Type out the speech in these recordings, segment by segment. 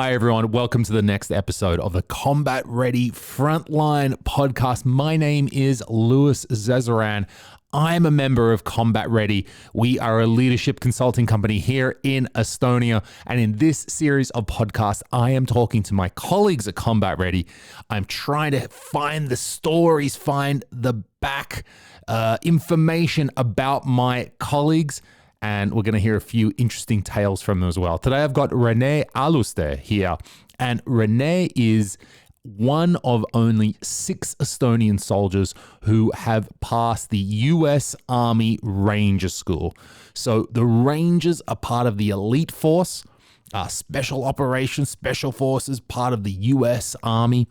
Hi, everyone. Welcome to the next episode of the Combat Ready Frontline podcast. My name is Louis Zezeran. I'm a member of Combat Ready. We are a leadership consulting company here in Estonia. And in this series of podcasts, I am talking to my colleagues at Combat Ready. I'm trying to find the stories, find the back information about my colleagues. And we're going to hear a few interesting tales from them as well. Today, I've got Renee Aluste here. And Renee is one of only 6 Estonian soldiers who have passed the U.S. Army Ranger School. So the Rangers are part of the elite force, special operations, special forces, part of the U.S. Army.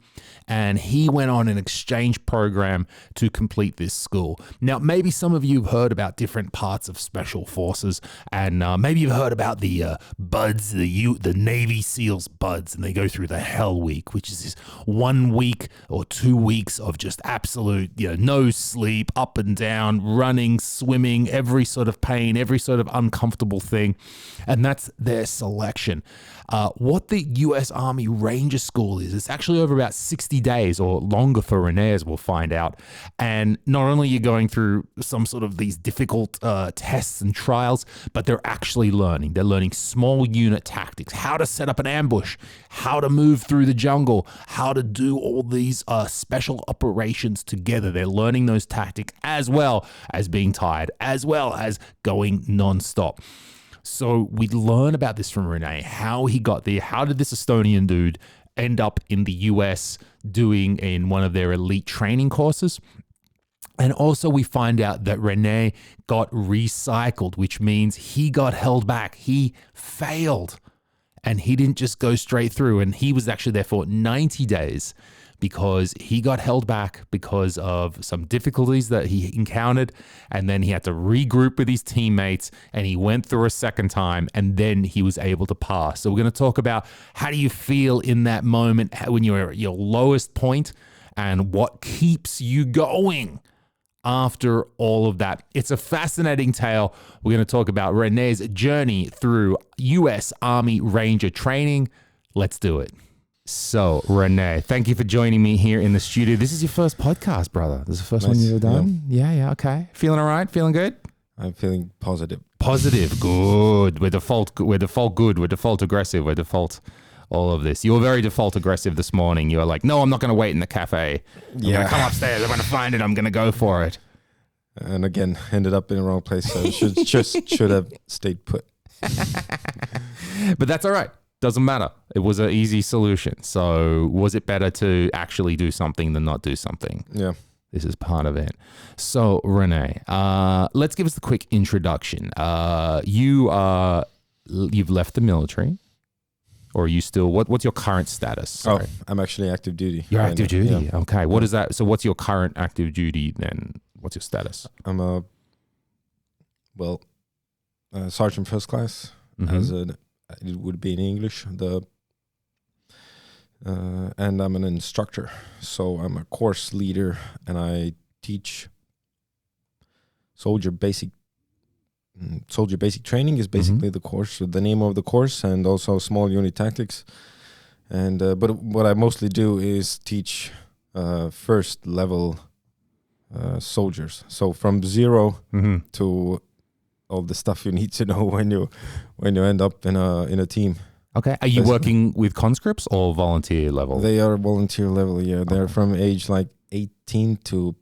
And he went on an exchange program to complete this school. Now, maybe some of you have heard about different parts of special forces, and maybe you've heard about the BUDS, the Navy SEALs BUDS, and they go through the Hell Week, which is this 1 week or 2 weeks of just absolute, no sleep, up and down, running, swimming, every sort of pain, every sort of uncomfortable thing. And that's their selection. What the U.S. Army Ranger School is, it's actually over about 60 days or longer for Renee, as we'll find out. And not only are you going through some sort of these difficult tests and trials, but they're actually learning. They're learning small unit tactics, how to set up an ambush, how to move through the jungle, how to do all these special operations together. They're learning those tactics as well as being tired, as well as going nonstop. So we learn about this from Renee, how he got there. How did this Estonian dude end up in the US doing in one of their elite training courses? And also we find out that Renee got recycled, which means he got held back. He failed and he didn't just go straight through. And he was actually there for 90 days because he got held back because of some difficulties that he encountered. And then he had to regroup with his teammates and he went through a second time and then he was able to pass. So we're going to talk about how do you feel in that moment when you're at your lowest point and what keeps you going after all of that. It's a fascinating tale. We're going to talk about Renee's journey through U.S. Army Ranger training. Let's do it. So, Renee, thank you for joining me here in the studio. This is your first podcast, brother. This is the first one you've done? Yeah, okay. Feeling all right? Feeling good? I'm feeling positive. Positive, good. We're default good. We're default aggressive. We're default all of this. You were very default aggressive this morning. You were like, no, I'm not going to wait in the cafe. I'm going to come upstairs. I'm going to find it. I'm going to go for it. And again, ended up in the wrong place. So should have stayed put. But that's all right. Doesn't matter. It was an easy solution. So was it better to actually do something than not do something? Yeah. This is part of it. So Renee, let's give us the quick introduction. You've left the military, or are you still? What's your current status? Sorry. Oh, I'm actually active duty. You're active duty. Yeah. Okay. What is that? So what's your current active duty then? What's your status? I'm a sergeant first class. Mm-hmm. It would be in English. And I'm an instructor, so I'm a course leader, and I teach soldier basic training is basically the course, the name of the course, and also small unit tactics. And but what I mostly do is teach first level soldiers, so from 0 to all the stuff you need to know when you end up in a team. Okay. Are you working with conscripts or volunteer level? They are volunteer level, yeah. They're from age like 18 to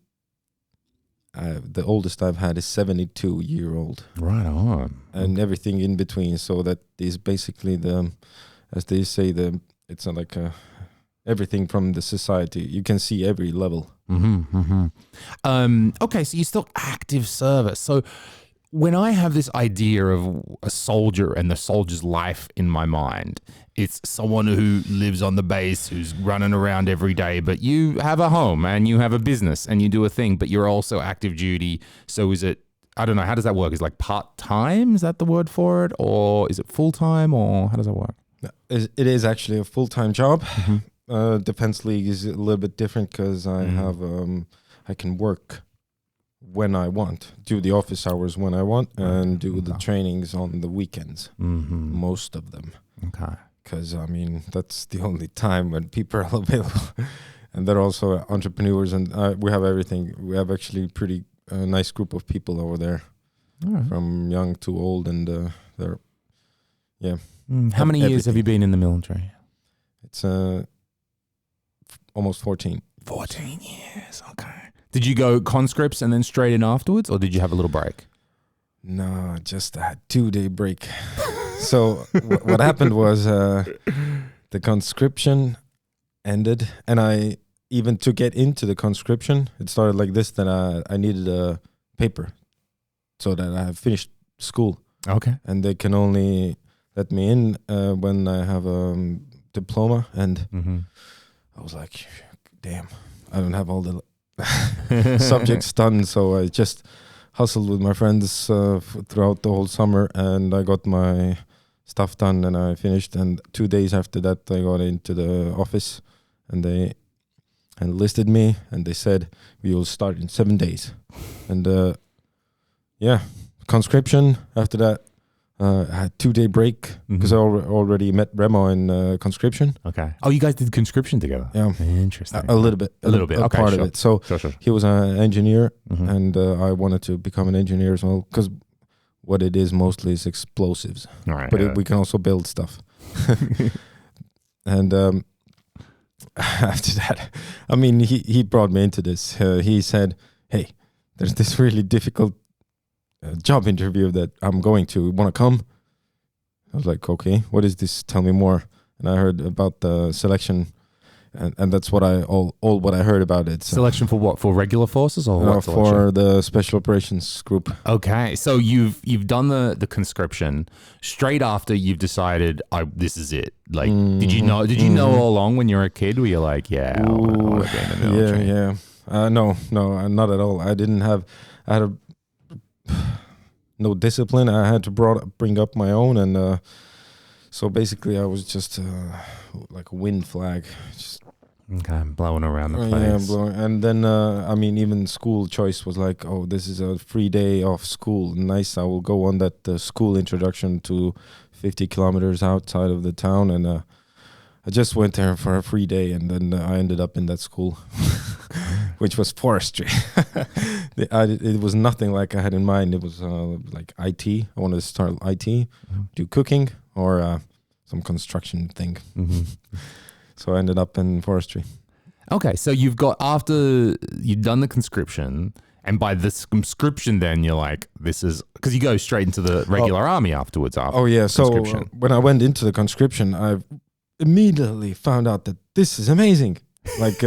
the oldest I've had is 72-year-old. Right on. And everything in between. So that is basically as they say, it's like everything from the society. You can see every level. Okay, so you're still active service. So when I have this idea of a soldier and the soldier's life in my mind, it's someone who lives on the base, who's running around every day, but you have a home and you have a business and you do a thing, but you're also active duty. So is it, I don't know, how does that work? Is it like part-time? Is that the word for it? Or is it full-time, or how does that work? It is actually a full-time job. Defense League is a little bit different because I have, I can work when I want, do the office hours when I want, and do the trainings on the weekends, most of them. Okay. because I mean that's the only time when people are available, and they're also entrepreneurs, and we have everything. We have actually pretty nice group of people over there, from young to old, and they're How many years have you been in the military? It's almost 14. 14 years. Okay. Did you go conscripts and then straight in afterwards, or did you have a little break? No, just a 2-day break. So what happened was the conscription ended, and I even to get into the conscription, it started like this: that I needed a paper so that I have finished school. Okay. And they can only let me in when I have a diploma, and I was like, damn, I don't have all the subjects done, so I just hustled with my friends throughout the whole summer, and I got my stuff done, and I finished. And 2 days after that, I got into the office, and they enlisted me, and they said we will start in 7 days. And conscription. After that, I had 2-day break because I already met Remo in conscription. Okay. Oh, you guys did conscription together? Yeah. Interesting. A little bit. A little bit. Okay, part sure. of it. So Sure. he was an engineer, and I wanted to become an engineer as well, because what it is mostly is explosives. All right. But we can also build stuff. And after that, I mean, he brought me into this. He said, hey, there's this really difficult job interview that I'm going to. Want to come? I was like, okay, what is this? Tell me more. And I heard about the selection, and that's what all what I heard about it. So, selection for what? For regular forces or what? For the special operations group. Okay, so you've done the conscription. Straight after, you've decided, this is it. Like, did you know all along when you were a kid? Were you like, I want to be in the military? Yeah. No, not at all. I had no discipline. I had to bring up my own, and so basically I was just like a wind flag, just blowing around the place. And then I mean, even school choice was like, oh, this is a free day off school. Nice, I will go on that school introduction to 50 kilometers outside of the town, and I just went there for a free day, and then I ended up in that school, which was forestry. It was nothing like I had in mind. It was like IT. I wanted to start IT, do cooking, or some construction thing. So I ended up in forestry. Okay, so after you've done the conscription, and by the conscription, then you're like, this is, because you go straight into the regular army afterwards. After conscription. So when I went into the conscription, I immediately found out that this is amazing. Like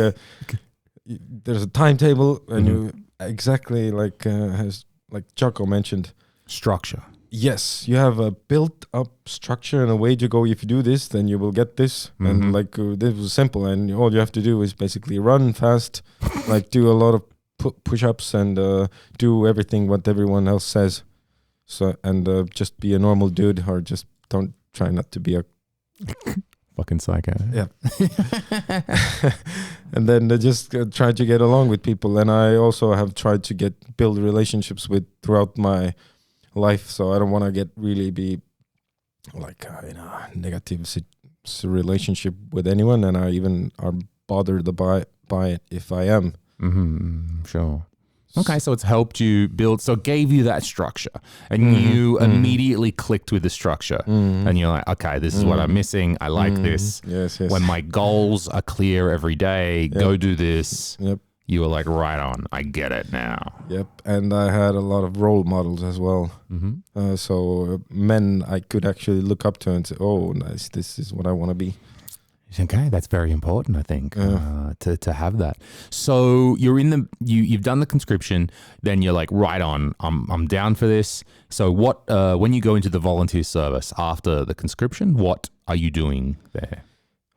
there's a timetable, and you exactly like as like Jaco mentioned, structure. Yes, you have a built-up structure and a way to go. If you do this, then you will get this. And like this was simple, and all you have to do is basically run fast, like do a lot of push-ups, and do everything what everyone else says. So and just be a normal dude, or just don't try not to be a fucking psycho. Yeah. And then they just try to get along with people, and I also have tried to build relationships with throughout my life, so I don't want to be like in a negative relationship with anyone, and I even are bothered by it if I am. Sure. Okay, so it's helped you build, so it gave you that structure, and you immediately clicked with the structure, and you're like, okay, this is what I'm missing. I like this. Yes. When my goals are clear every day, go do this. Yep. You were like, right on, I get it now. Yep, and I had a lot of role models as well. So men I could actually look up to and say, oh, nice, this is what I want to be. Okay, that's very important, I think, to have that. So you're in you've done the conscription, then you're like, right on, I'm down for this. So what, when you go into the volunteer service after the conscription, what are you doing there?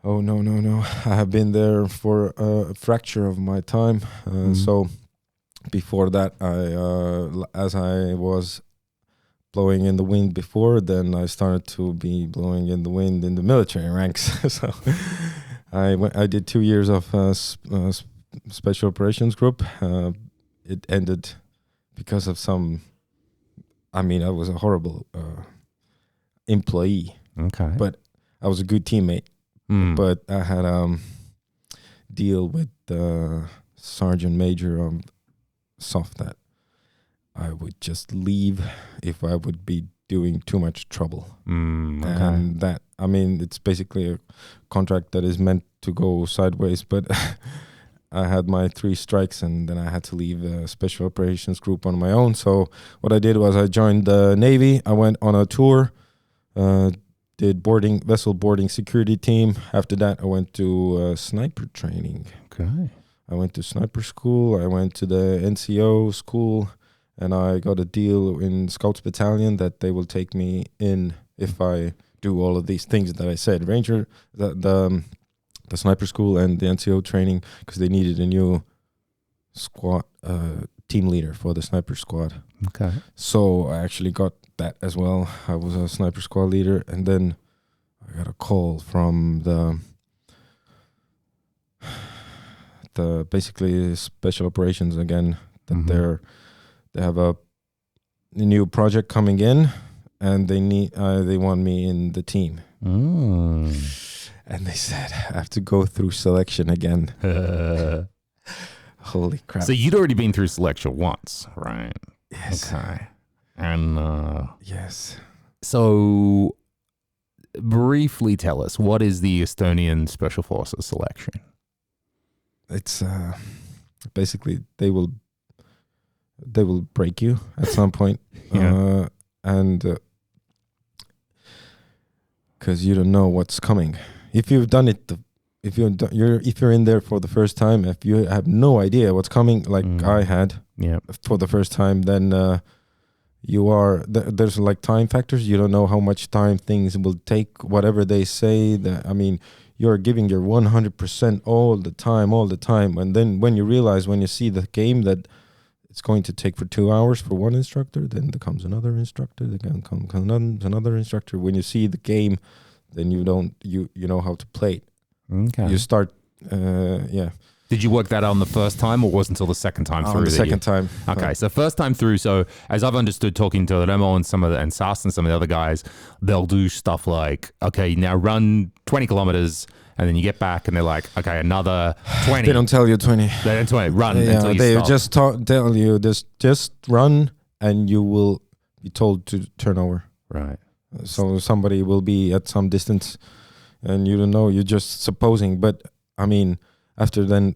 Oh, no. I have been there for a fracture of my time. So before that, as I was blowing in the wind before, then I started to be blowing in the wind in the military ranks. So I did 2 years of special operations group. It ended because of I was a horrible employee. Okay. But I was a good teammate, but I had deal with the sergeant major of SOF that I would just leave if I would be doing too much trouble. Okay. And that, I mean, it's basically a contract that is meant to go sideways, but I had my 3 strikes and then I had to leave the special operations group on my own. So what I did was I joined the Navy. I went on a tour, did vessel boarding security team. After that, I went to sniper training. Okay. I went to sniper school. I went to the NCO school, and I got a deal in Scouts Battalion that they will take me in if I do all of these things that I said. Ranger, the sniper school and the NCO training, because they needed a new squad team leader for the sniper squad. Okay. So I actually got that as well. I was a sniper squad leader, and then I got a call from the basically special operations again that they have a new project coming in, and they want me in the team. And they said I have to go through selection again. Holy crap. So you'd already been through selection once, right? Yes. Okay. And yes. So briefly tell us, what is the Estonian Special Forces selection? It's basically they will break you at some point. Yeah. And because you don't know what's coming. If you've done it, if you're in there for the first time, if you have no idea what's coming, like I had for the first time, then you are there's like time factors. You don't know how much time things will take. Whatever they say, you're giving your 100% all the time, and then when you see the game that it's going to take for 2 hours for one instructor, then there comes another instructor, then comes another instructor. When you see the game, then you know how to play it. Okay. You start, yeah. Did you work that on the first time, or was it until the second time through? On the second time. Okay, so first time through. So as I've understood, talking to Remo and Sas and some of the other guys, they'll do stuff like, okay, now run 20 kilometers, and then you get back, and they're like, okay, another 20. They don't tell you 20. They don't tell you run until you they stop. just tell you just run, and you will be told to turn over. Right. So somebody will be at some distance, and you don't know. You're just supposing. But I mean, after then,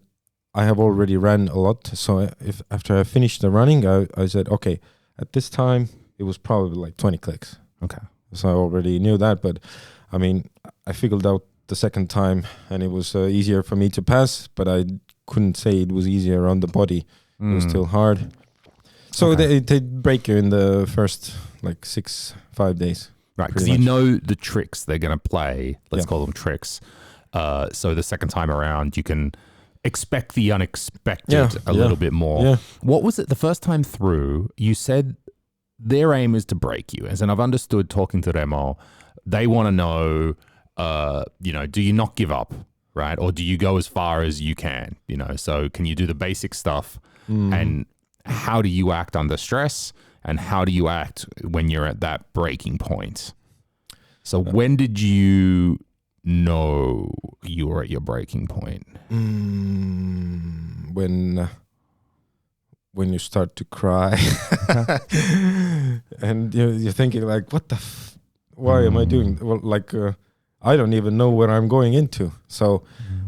I have already ran a lot. So after I finished the running, I said, okay, at this time it was probably like 20 clicks. Okay. So I already knew that. But I mean, I figured out the second time, and it was easier for me to pass. But I couldn't say it was easier on the body. It was still hard. So they break you in the first like 5 days. Right, because you know the tricks they're going to play. Let's call them tricks. So the second time around, you can expect the unexpected a little bit more. Yeah. What was it the first time through? You said their aim is to break you. As I've understood talking to Remo, they want to know, do you not give up, right? Or do you go as far as you can? So can you do the basic stuff? And how do you act under stress? And how do you act when you're at that breaking point? So when did you know you were at your breaking point? When you start to cry. And you're thinking like, what the why am I doing? Well, like I don't even know where I'm going into. So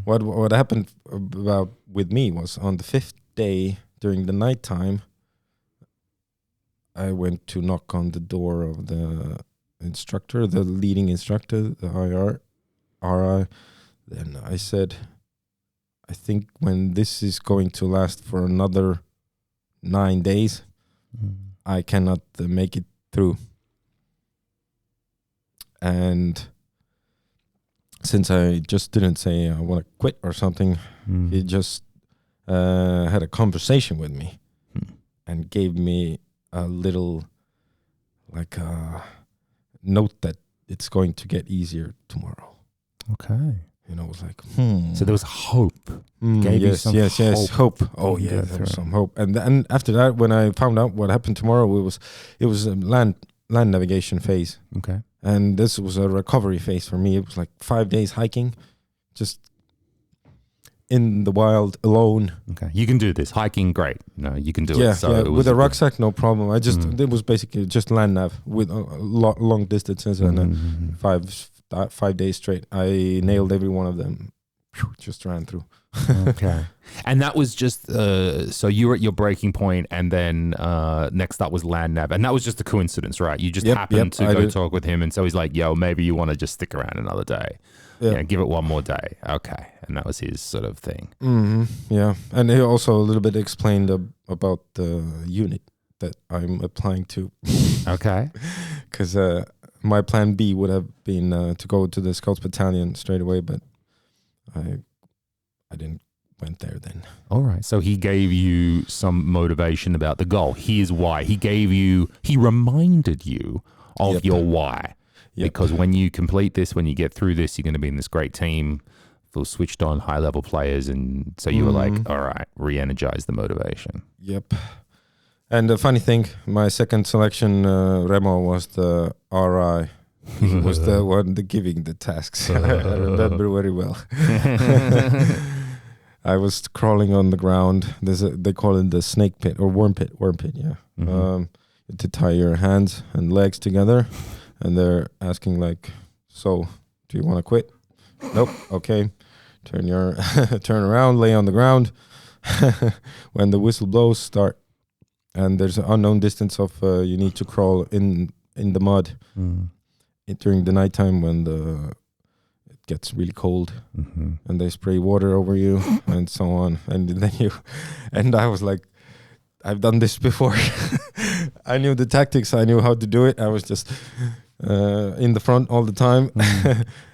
what happened with me was on the 5th day during the nighttime, I went to knock on the door of the instructor, the leading instructor, the RI. Then I said, I think when this is going to last for another 9 days, I cannot make it through. And since I just didn't say I want to quit or something, he just had a conversation with me and gave me a little like a note that it's going to get easier tomorrow. Okay. It was like, So there was hope. Gave you some hope. Oh yeah, there was some hope. And after that, when I found out what happened tomorrow, it was a land navigation phase. Okay. And this was a recovery phase for me. It was like 5 days hiking, just in the wild alone. Okay, you can do this. Hiking, great. No, you can do Yeah, it. So with a rucksack, no problem. I just Mm. it was basically just land nav with long distances and Mm-hmm. 5 days straight. I nailed every one of them. Just ran through. Okay. And that was just, so you were at your breaking point, and then next up was land nav. And that was just a coincidence, right? You just happened to go talk with him. And so he's like, yo, maybe you want to just stick around another day. Yeah, give it one more day. Okay. And that was his sort of thing. Mm-hmm. Yeah. And he also a little bit explained about the unit that I'm applying to. Okay. Because my plan B would have been to go to the Scouts Battalion straight away, but I didn't went there then. All right. So he gave you some motivation about the goal. Here's why. He reminded you of your why. Because when you complete this, when you get through this, you're going to be in this great team full switched on high level players. And so you were like, all right, re-energize the motivation. Yep. And the funny thing, my second selection, Remo, was the RI. He was the one giving the tasks. I remember very well. I was crawling on the ground. They call it the snake pit or worm pit. Yeah. Mm-hmm. To tie your hands and legs together, and they're asking like, "So, do you want to quit?" Nope. Okay. Turn around, lay on the ground. When the whistle blows, start. And there's an unknown distance of you need to crawl in the mud during the nighttime when it gets really cold, and they spray water over you and so on. And then and I was like, I've done this before. I knew the tactics. I knew how to do it. I was just in the front all the time.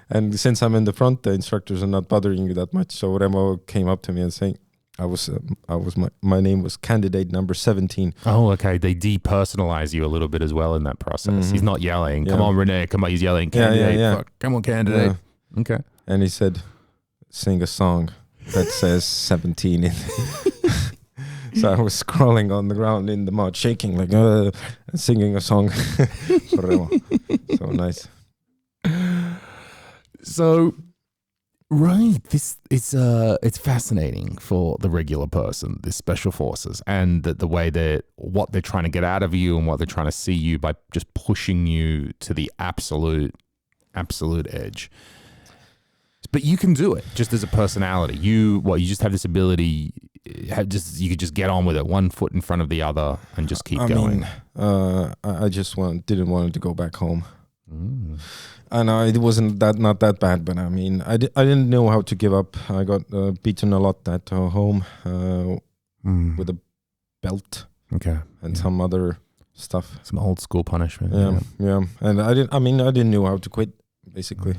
And since I'm in the front, the instructors are not bothering you that much. So Remo came up to me and saying, my name was candidate number 17. Oh, okay. They depersonalize you a little bit as well in that process. He's not yelling, come on, Renee, come on. He's yelling, candidate, fuck, come on, candidate. Yeah. Okay. And he said, sing a song that says 17 in So I was scrolling on the ground in the mud, shaking like, and singing a song for Remo. So nice. So, right, this it's fascinating for the regular person, the special forces, and the way what they're trying to get out of you and what they're trying to see you by just pushing you to the absolute edge. But you can do it just as a personality. You just have this ability. You could just get on with it, one foot in front of the other, and just keep going. I just didn't want to go back home. I know it wasn't not that bad, but I mean, I didn't know how to give up. I got beaten a lot at home with a belt, and some other stuff, some old school punishment. Yeah. And I didn't know how to quit. Basically,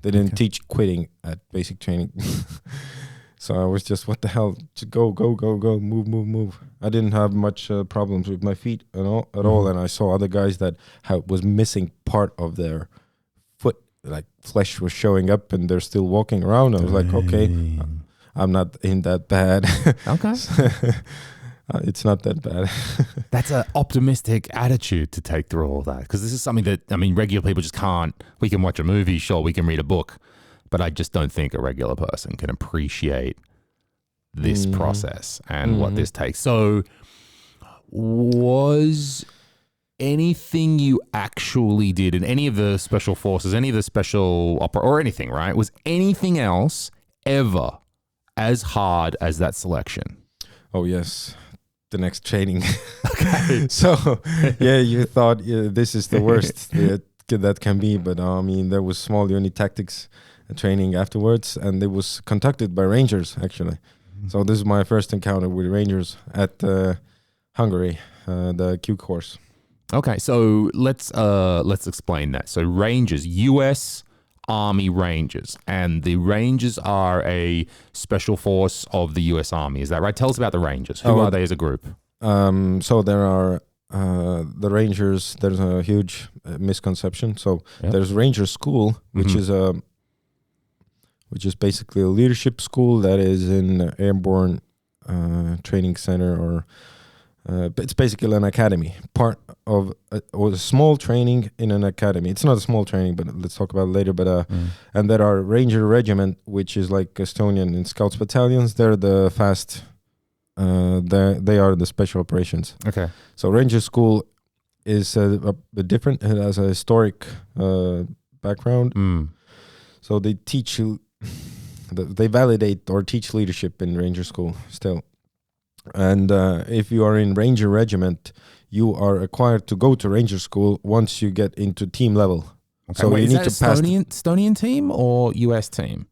they didn't teach quitting at basic training. So I was just, what the hell? Just go, move. I didn't have much problems with my feet at all. And I saw other guys that was missing part of their foot, like flesh was showing up and they're still walking around. I was like, okay, I'm not in that bad. Okay. It's not that bad. That's an optimistic attitude to take through all that. Because this is something that, regular people just can't. We can watch a movie, sure, we can read a book. But I just don't think a regular person can appreciate this process and what this takes. So was anything you actually did in any of the special forces, any of the special opera or anything, right? Was anything else ever as hard as that selection? Oh, yes. The next training. Okay. So, you thought this is the worst that can be. But there was small unit tactics training afterwards, and it was conducted by Rangers actually. So this is my first encounter with Rangers at Hungary, the Q course. Okay, so let's explain that. So Rangers, U.S. Army Rangers, and the Rangers are a special force of the U.S. Army. Is that right? Tell us about the Rangers. Who are they as a group? So there are the Rangers. There's a huge misconception. So there's Ranger School, which is basically a leadership school that is in airborne training center, or it's basically an academy, part of or a small training in an academy. It's not a small training, but let's talk about it later. But and there are Ranger Regiment, which is like Estonian in Scouts battalions. They're the fast. They are the special operations. Okay. So Ranger School is a different. It has a historic background. So they teach you. They validate or teach leadership in Ranger School still. And if you are in Ranger Regiment, you are required to go to Ranger School once you get into team level. Okay. So Wait, you is need that to pass. Estonian team or US team?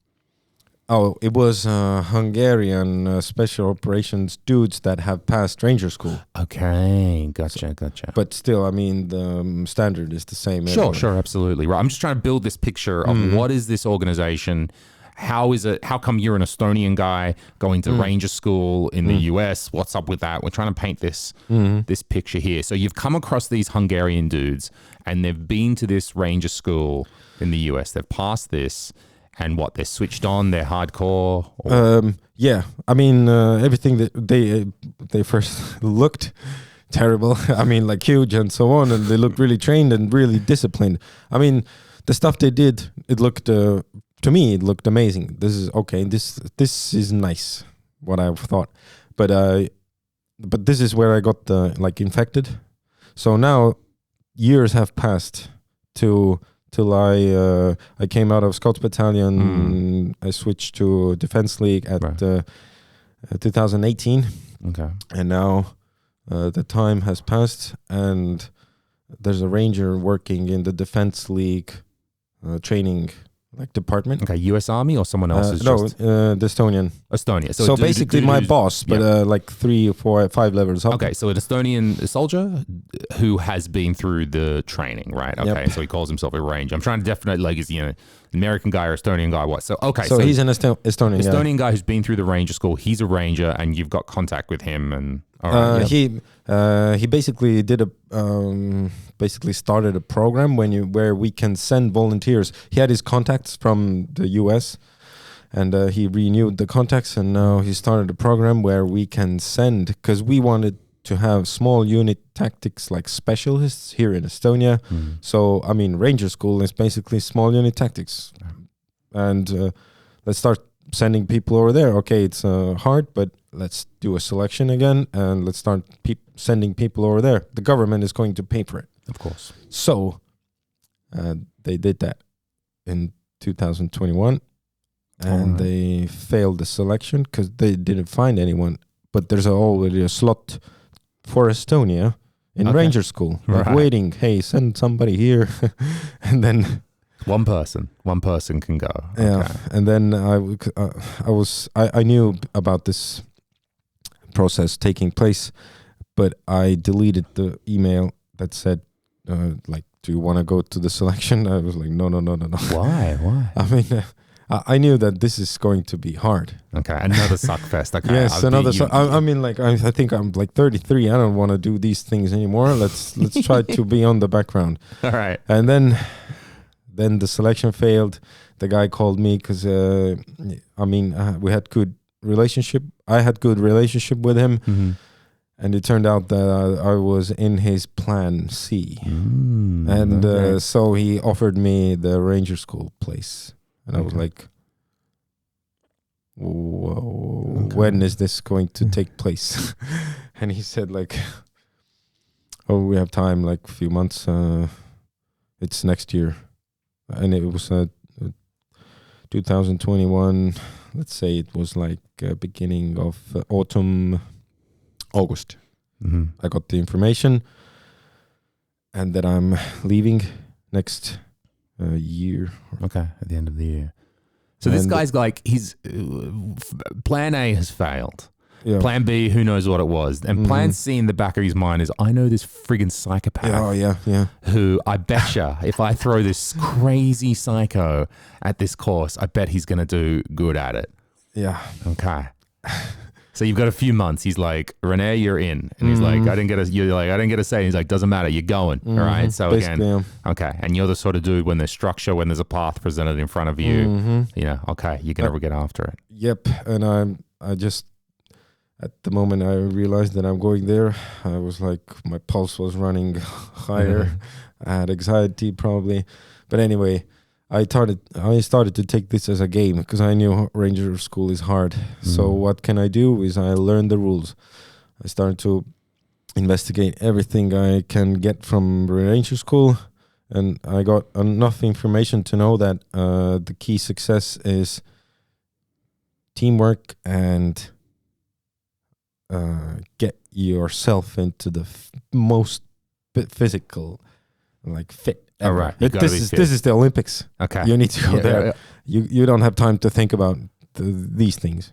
Oh, it was Hungarian special operations dudes that have passed Ranger School. Okay, gotcha. But still, I mean, the standard is the same. Sure, absolutely. Right. I'm just trying to build this picture of what is this organization. How is it? How come you're an Estonian guy going to Ranger School in the US? What's up with that? We're trying to paint this this picture here. So you've come across these Hungarian dudes, and they've been to this Ranger School in the US. They've passed this, and what? They're switched on. They're hardcore. Yeah, I mean, everything that they first looked terrible. I mean, like huge and so on, and they looked really trained and really disciplined. I mean, the stuff they did, it looked. To me, it looked amazing. This is okay. This is nice. What I thought, but this is where I got infected. So now years have passed till I came out of Scouts Battalion. I switched to Defense League at 2018. Okay, and now the time has passed, and there's a ranger working in the Defense League training. Department. Okay, U.S. Army or someone else? The Estonian. Estonia. So basically my boss, but 3, 4, 5 levels up. Okay, so an Estonian soldier who has been through the training, right? Okay, so he calls himself a ranger. I'm trying to definitely, is he an American guy or Estonian guy? What? So he's an Estonian. Estonian guy who's been through the ranger school. He's a ranger, and you've got contact with him. And he basically did basically started a program where we can send volunteers. He had his contacts from the US, and he renewed the contacts, and now he started a program where we can send, because we wanted to have small unit tactics like specialists here in Estonia. So I mean, Ranger School is basically small unit tactics, and let's start sending people over there. Okay, it's hard, but let's do a selection again, and let's start sending people over there. The government is going to pay for it. Of course. So they did that in 2021, and they failed the selection because they didn't find anyone. But there's already a slot for Estonia in Ranger School, waiting. Hey, send somebody here, and then one person can go. Yeah, and then I knew about this process taking place, but I deleted the email that said, do you want to go to the selection? I was like, no. Why? I mean, I knew that this is going to be hard. Okay, another suck fest. Okay, yes, another. I mean, I think I'm 33. I don't want to do these things anymore. Let's try to be on the background. All right. And then the selection failed. The guy called me because we had good relationship. I had good relationship with him. And it turned out that I was in his plan C. So he offered me the Ranger School place. And I was like, whoa, when is this going to take place? And he said we have time, a few months. It's next year. And it was 2021. Let's say it was beginning of autumn, August. I got the information, and that I'm leaving next year. Okay, at the end of the year. So this guy's his plan A has failed. Yeah. Plan B, who knows what it was. And plan C in the back of his mind is, I know this friggin' psychopath. Who I betcha, if I throw this crazy psycho at this course, I bet he's going to do good at it. Yeah. Okay. So you've got a few months. He's like, Renee, you're in. And he's like, I didn't get a say. And he's like, doesn't matter. You're going. All right. So basically, again, okay. And you're the sort of dude when there's structure, when there's a path presented in front of you, okay, you're going to get after it. Yep. And at the moment I realized that I'm going there, I was like, my pulse was running higher. I had anxiety probably. But anyway, I started to take this as a game because I knew Ranger School is hard. So what can I do is I learned the rules. I started to investigate everything I can get from Ranger School. And I got enough information to know that the key success is teamwork and get yourself into the most physical, like fit. All right, This is the Olympics. Okay, you need to go there. You don't have time to think about these things.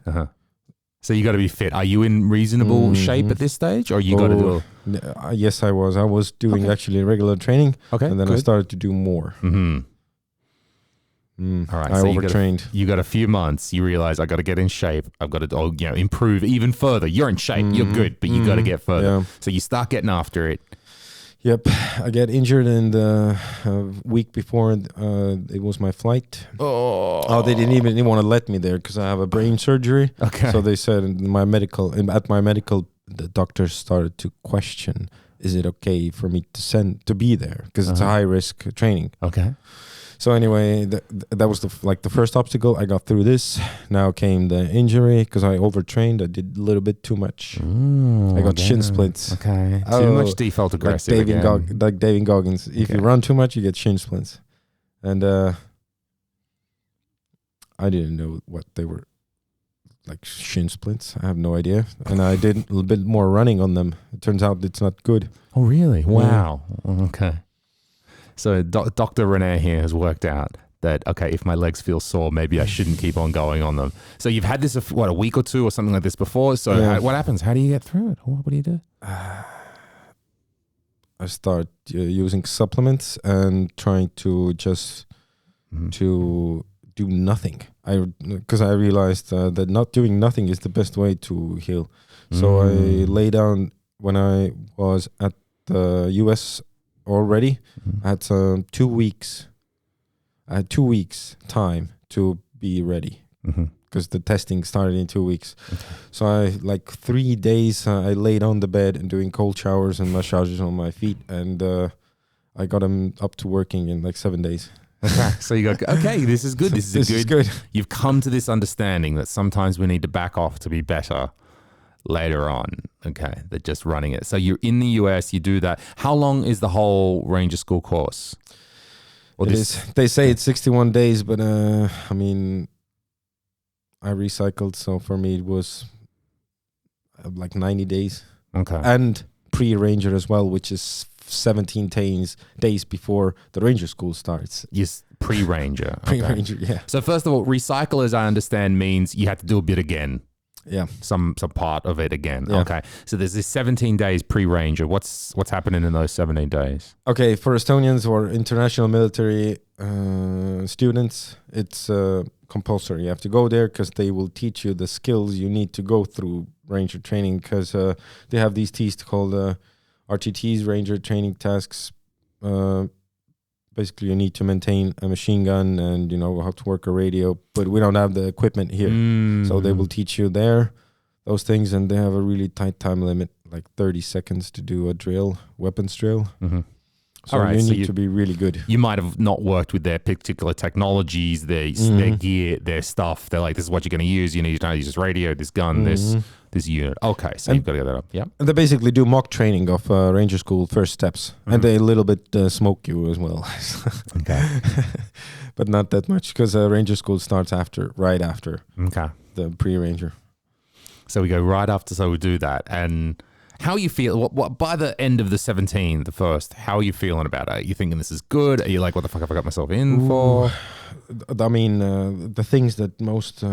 So you got to be fit. Are you in reasonable shape at this stage, or you got to do? Yes, I was. I was doing actually regular training. Okay, and then I started to do more. All right, I so overtrained. You got a few months. You realize I got to get in shape. I've got to, improve even further. You're in shape. You're good, but you got to get further. Yeah. So you start getting after it. Yep, I get injured, and a week before it was my flight. They didn't even want to let me there because I have a brain surgery. Okay. So they said at my medical, the doctors started to question: is it okay for me to be there? Because it's a high risk training. Okay. So anyway, that was the first obstacle. I got through this. Now came the injury because I overtrained. I did a little bit too much. I got shin splints. Okay. Too much default aggressive like David Goggins. If you run too much, you get shin splints. And I didn't know what they were, like shin splints. I have no idea. And I did a little bit more running on them. It turns out it's not good. Oh, really? Wow. Okay. So Dr. Renee here has worked out that, okay, if my legs feel sore, maybe I shouldn't keep on going on them. So you've had this, a week or two or something like this before. So what happens? How do you get through it? What do you do? I start using supplements and trying to just to do nothing. Because I realized that not doing nothing is the best way to heal. So I lay down when I was at the US already. I had 2 weeks. I had 2 weeks time to be ready because the testing started in 2 weeks. Okay. So I 3 days I laid on the bed and doing cold showers and massages on my feet, and I got them up to working in 7 days. Okay. So you go, okay, this is good. This is good. You've come to this understanding that sometimes we need to back off to be better later on. Okay, they're just running it. So you're in the US, you do that. How long is the whole Ranger School course? They say it's 61 days, but I mean, I recycled, so for me it was 90 days. Okay. And pre-Ranger as well, which is 17 days before the Ranger School starts. Yes, pre-Ranger. Pre-Ranger, yeah. So first of all, recycle, as I understand, means you have to do a bit again. Yeah. Some part of it again. Yeah. Okay. So there's this 17 days pre-Ranger. What's happening in those 17 days? Okay, for Estonians or international military students, it's compulsory. You have to go there because they will teach you the skills you need to go through Ranger training, because they have these tests called RTTs, Ranger Training Tasks. Basically, you need to maintain a machine gun and how to work a radio, but we don't have the equipment here. So they will teach you there those things, and they have a really tight time limit, 30 seconds to do a drill, weapons drill. So you need to be really good. You might have not worked with their particular technologies, their gear, their stuff. They're like, this is what you're going to use. You need to use this radio, this gun, this unit. Okay, so you've got to get that up. Yeah. And they basically do mock training of Ranger School first steps, and they a little bit smoke you as well. Okay. But not that much, because Ranger School starts right after the pre-Ranger. So we go right after, so we do that. And how you feel, what by the end of the 17, the first, how are you feeling about it? Are you thinking this is good? Are you like, what the fuck have I got myself in for? I mean, the things that most,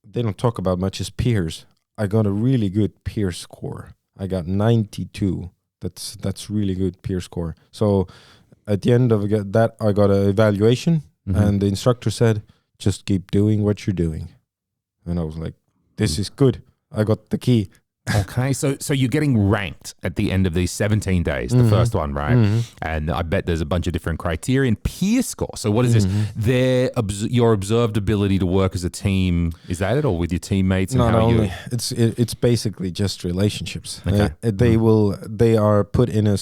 they don't talk about much is peers. I got a really good peer score. I got 92. That's really good peer score. So at the end of that, I got an evaluation, and the instructor said, just keep doing what you're doing. And I was like, this is good. I got the key. Okay, so you're getting ranked at the end of these 17 days, the first one, right? And I bet there's a bunch of different criteria and peer score. So what is this? Your observed ability to work as a team, is that it, or with your teammates? And Not how only you... it's basically just relationships. Okay. We are put in a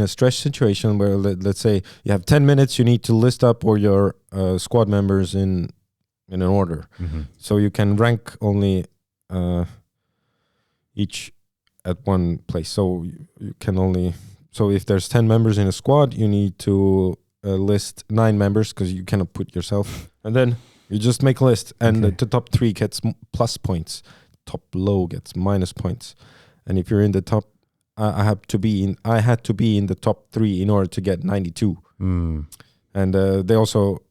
stress situation where let's say you have 10 minutes, you need to list up all your squad members in an order. So you can rank only each at one place. So you can only, so if there's 10 members in a squad, you need to list 9 members because you cannot put yourself. And then you just make a list, and the top 3 gets plus points, top low gets minus points. And if you're in the top, I had to be in the top 3 in order to get 92. And they also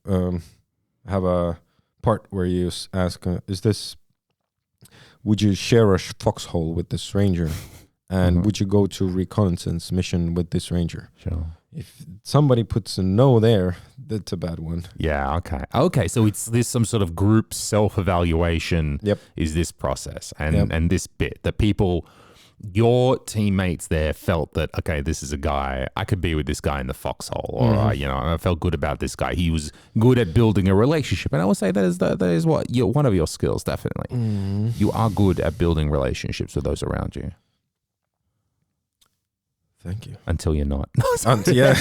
have a part where you ask, would you share a foxhole with this ranger? And would you go to reconnaissance mission with this ranger? Sure. If somebody puts a no there, that's a bad one. Yeah, okay. Okay, so it's this some sort of group self-evaluation is this process. And this bit that people, your teammates there felt that, okay, this is a guy, I could be with this guy in the foxhole, or, I felt good about this guy. He was good at building a relationship. And I would say that is what one of your skills, definitely. You are good at building relationships with those around you. Thank you. Until you're not. Yeah.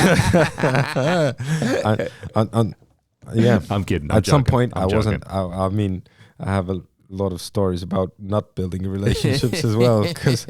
I'm kidding. At some point, I wasn't. I mean, I have a lot of stories about not building relationships as well. Because,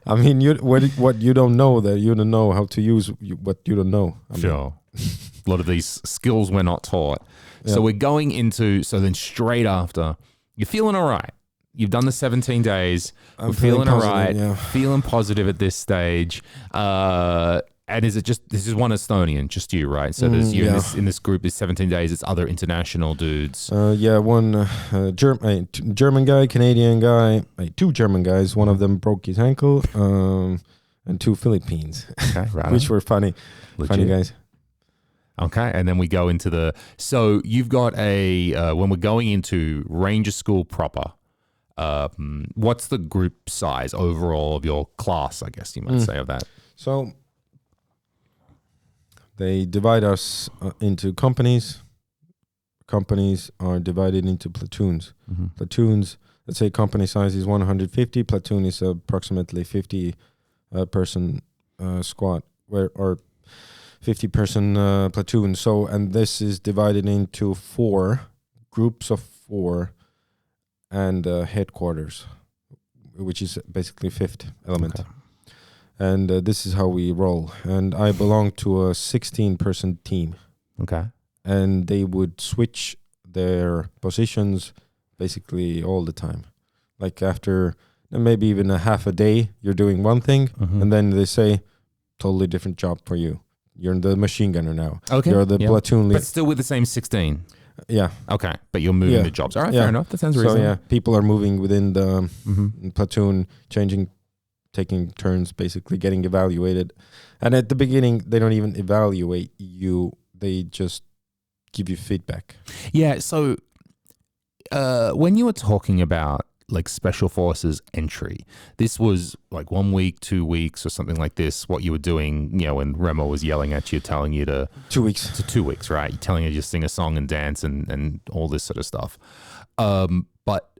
I mean, what you don't know, that you don't know how to use what you don't know. Sure. A lot of these skills we're not taught. So we're going into, so then straight after, you're feeling all right. You've done the 17 days. I'm We're feeling all positive, right. Feeling positive at this stage. And is it just, this is one Estonian, just you, right? So there's you in this group, this 17 days, it's other international dudes. One German guy, Canadian guy, 2 German guys. One of them broke his ankle, and 2 Philippines, Okay, right. which were funny guys. Okay, and then we go into so you've got when we're going into Ranger School proper, what's the group size overall of your class, I guess you might say, of that? So they divide us into companies. Companies are divided into platoons. Platoons, let's say company size is 150. Platoon is approximately 50 person squad, or 50 person platoon. So, and this is divided into 4 groups of 4 and headquarters, which is basically 5th element. Okay. And this is how we roll. And I belong to a 16-person team. Okay. And they would switch their positions basically all the time. Like after maybe even a half a day, you're doing one thing, and then they say, totally different job for you. You're the machine gunner now. Okay. You're the platoon leader. But still with the same 16. Yeah. Okay. But you're moving the jobs. All right. Fair enough. That sounds reasonable. So people are moving within the platoon, taking turns, basically getting evaluated. And at the beginning, they don't even evaluate you. They just give you feedback. Yeah. So when you were talking about like special forces entry, this was like 1 week, 2 weeks or something like this, what you were doing, when Remo was yelling at you, telling you to 2 weeks. To 2 weeks, right? Telling you to sing a song and dance and all this sort of stuff. But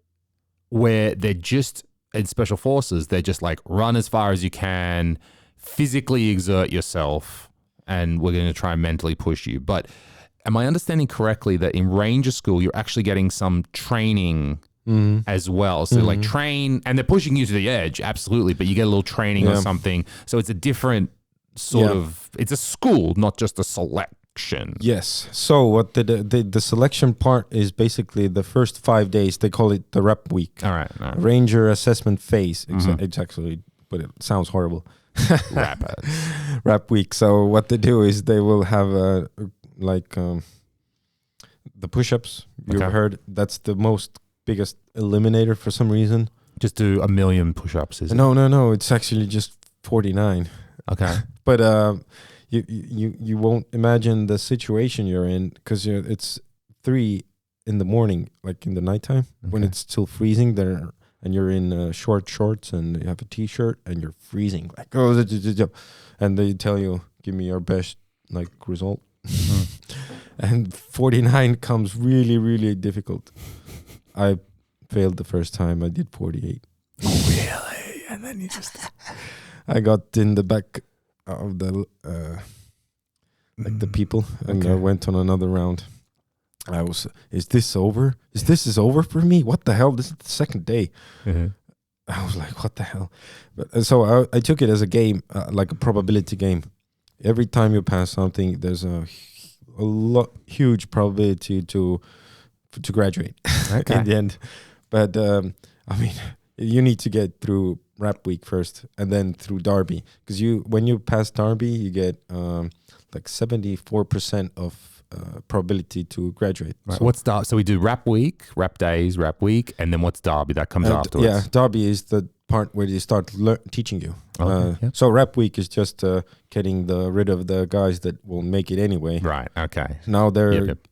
where they're just in special forces, they're just like run as far as you can, physically exert yourself, and we're going to try and mentally push you. But am I understanding correctly that in Ranger School, you're actually getting some training as well? So like train, and they're pushing you to the edge, absolutely, but you get a little training or something. So it's a different sort of, it's a school, not just a selection. Yes. So what the selection part is basically the first 5 days. They call it the rep week. All right. Ranger assessment phase. Exactly, but it sounds horrible. Rep week. So what they do is they will have the push-ups. You've heard that's the biggest eliminator for some reason. Just do 1 million push-ups, is it? No. It's actually just 49. Okay. But you won't imagine the situation you're in, because it's 3 in the morning, like in the nighttime, when it's still freezing there, and you're in short shorts and you have a t-shirt and you're freezing, like, oh, and they tell you, give me your best like result. And 49 comes really, really difficult. I failed the first time. I did 48. Really? And then you just... I got in the back of the like the people, and I went on another round. I was, is this over? Is this over for me? What the hell? This is the second day. I was like, what the hell? But so I took it as a game, like a probability game. Every time you pass something, there's a huge probability to graduate in the end. But I mean, you need to get through rap week first, and then through Derby, because when you pass Derby, you get like 74% of probability to graduate. Right. So what's Derby? So we do rap week, rap days, rap week, and then what's Derby? That comes afterwards. Yeah, Derby is the part where they start teaching you. Okay, So rap week is just getting rid of the guys that will make it anyway. Right. Okay. Now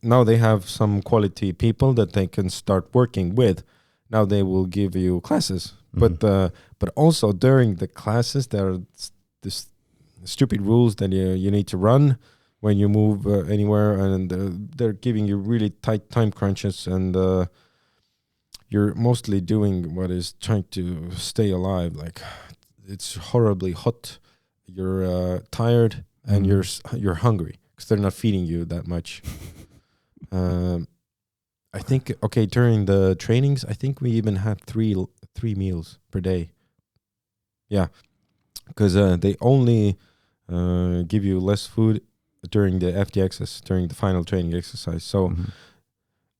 now they have some quality people that they can start working with. Now they will give you classes, but also during the classes there are this stupid rules that you need to run when you move anywhere, and they're giving you really tight time crunches, and you're mostly doing what is trying to stay alive. Like, it's horribly hot, you're tired, and you're hungry because they're not feeding you that much. I think during the trainings, I think we even had three meals per day. Yeah, because they only give you less food during the FTXs, during the final training exercise. So,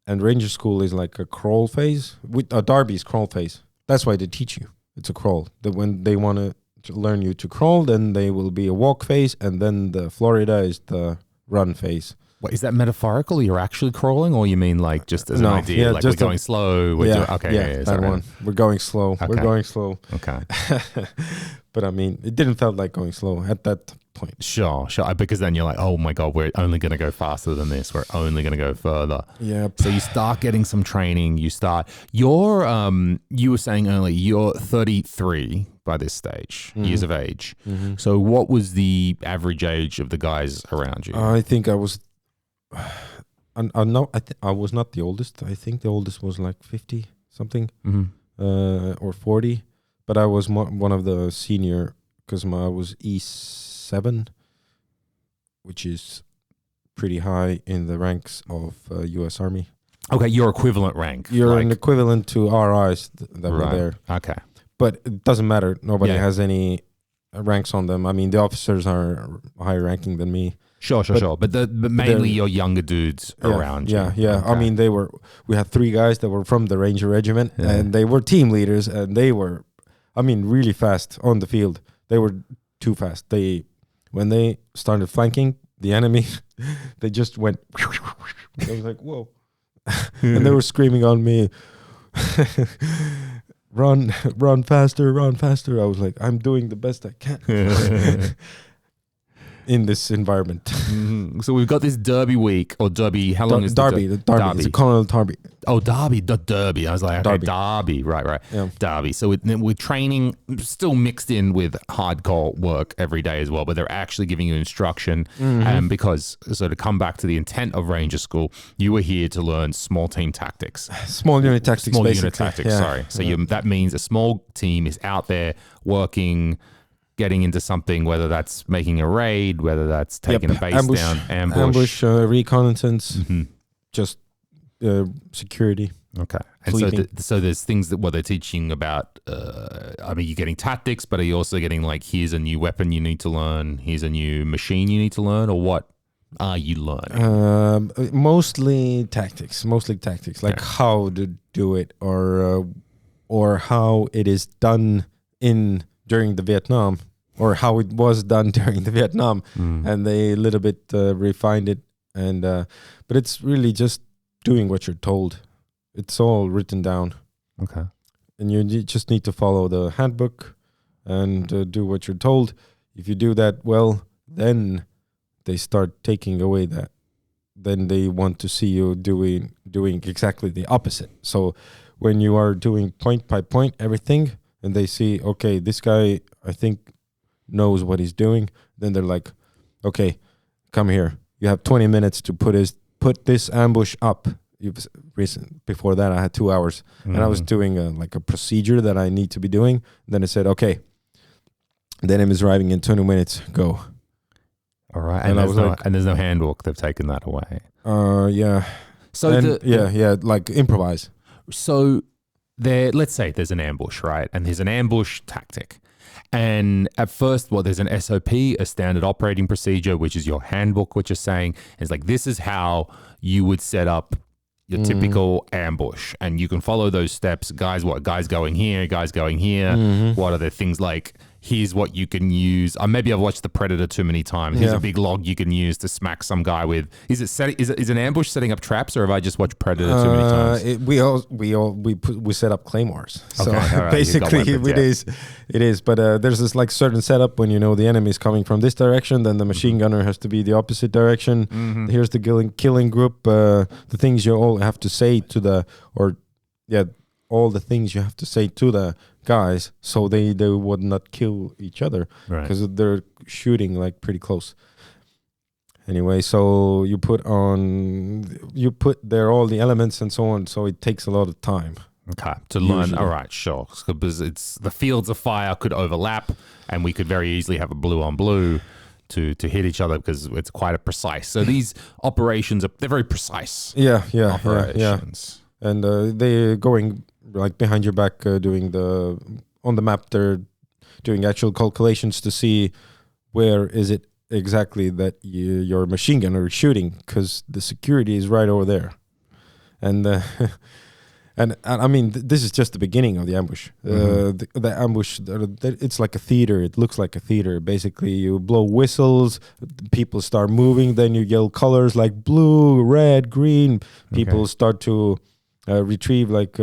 and Ranger School is like a crawl phase. With Derby's crawl phase. That's why they teach you. It's a crawl. That when they want to learn you to crawl, then they will be a walk phase, and then the Florida is the run phase. What, is that metaphorical? You're actually crawling, or you mean like just as an idea? Yeah, like we're going slow. That one. We're going slow. Okay. We're going slow. Okay. But I mean, it didn't feel like going slow at that point. Sure. Because then you're like, oh my God, we're only going to go faster than this. We're only going to go further. Yeah. So you start getting some training. You were saying earlier, you're 33 by this stage, years of age. So what was the average age of the guys around you? I think I was... I was not the oldest. I think the oldest was like 50 something, or 40. But I was one of the senior, because I was E7, which is pretty high in the ranks of U.S. Army. Okay, your equivalent rank. You're an equivalent to RIs that were there. Okay. But it doesn't matter. Nobody has any ranks on them. I mean, the officers are higher ranking than me. Sure. But mainly your younger dudes around you. Yeah. Okay. I mean, we had 3 guys that were from the Ranger Regiment, and they were team leaders, and they were, I mean, really fast on the field. They were too fast. When they started flanking the enemy, they just went. I was like, whoa. And they were screaming on me, run faster, run faster. I was like, I'm doing the best I can. In this environment. So we've got this Derby week, or Derby. How long is Derby? the Derby. It's a Colonel Derby. Oh, Derby, the Derby. I was like, okay, Derby. Right. Yeah. Derby. So we're training, still mixed in with hardcore work every day as well, but they're actually giving you instruction. Because, so to come back to the intent of Ranger School, you were here to learn small team tactics. Small unit tactics, sorry. So that means a small team is out there working, getting into something, whether that's making a raid, whether that's taking a base down, ambush, reconnaissance, just security. Okay. And so there's things that they're teaching about, I mean, you're getting tactics, but are you also getting like, here's a new weapon you need to learn, here's a new machine you need to learn, or what are you learning? Mostly tactics, like how to do it, or how it is done during the Vietnam, or how it was done during the Vietnam, and they a little bit refined it, and but it's really just doing what you're told. It's all written down. Okay. And you just need to follow the handbook and do what you're told. If you do that well, then they start taking away that. Then they want to see you doing exactly the opposite. So when you are doing point by point everything, and they see, okay, this guy I think knows what he's doing, then they're like, okay, come here. You have 20 minutes to put this ambush up. Before that, I had 2 hours, and I was doing a procedure that I need to be doing. Then I said, okay, the enemy is arriving in 20 minutes. Go. All right, and there's no handbook. They've taken that away. Yeah. So like improvise. So let's say there's an ambush, right? And there's an ambush tactic. And at first, there's an SOP, a standard operating procedure, which is your handbook, which is saying, it's like, this is how you would set up your typical ambush. And you can follow those steps. Guys going here, guys going here. What are the things like, here's what you can use. Maybe I've watched The Predator too many times. Here's a big log you can use to smack some guy with. Is an ambush setting up traps, or have I just watched Predator too many times? We set up claymores. So right, basically it is. But there's this like certain setup when you know the enemy is coming from this direction, then the machine gunner has to be the opposite direction. Here's the killing group. The things you all have to say to all the things you have to say to the guys, so they would not kill each other, because they're shooting like pretty close. Anyway, so you put there all the elements and so on, so it takes a lot of time. Okay, to learn. All right, sure. Because it's the fields of fire could overlap, and we could very easily have a blue on blue to hit each other, because it's quite a precise. So these operations they're very precise. Yeah. And they're going like behind your back, doing on the map. They're doing actual calculations to see where is it exactly that your machine gunner is shooting, because the security is right over there. And and I mean, this is just the beginning of the ambush. The ambush, it's like a theater. It looks like a theater. Basically, you blow whistles, people start moving, then you yell colors like blue, red, green. People start to retrieve like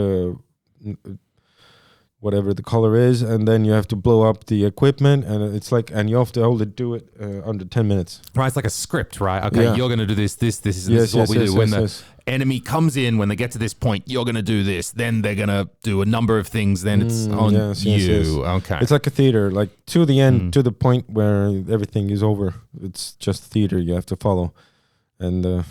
whatever the color is, and then you have to blow up the equipment, and it's like, and you have to do it under 10 minutes. Right, it's like a script, right? Okay, you're going to do this is what we do. When the enemy comes in, when they get to this point, you're going to do this. Then they're going to do a number of things. Then it's on you. Yes. Okay. It's like a theater, like to the end, to the point where everything is over. It's just theater you have to follow, and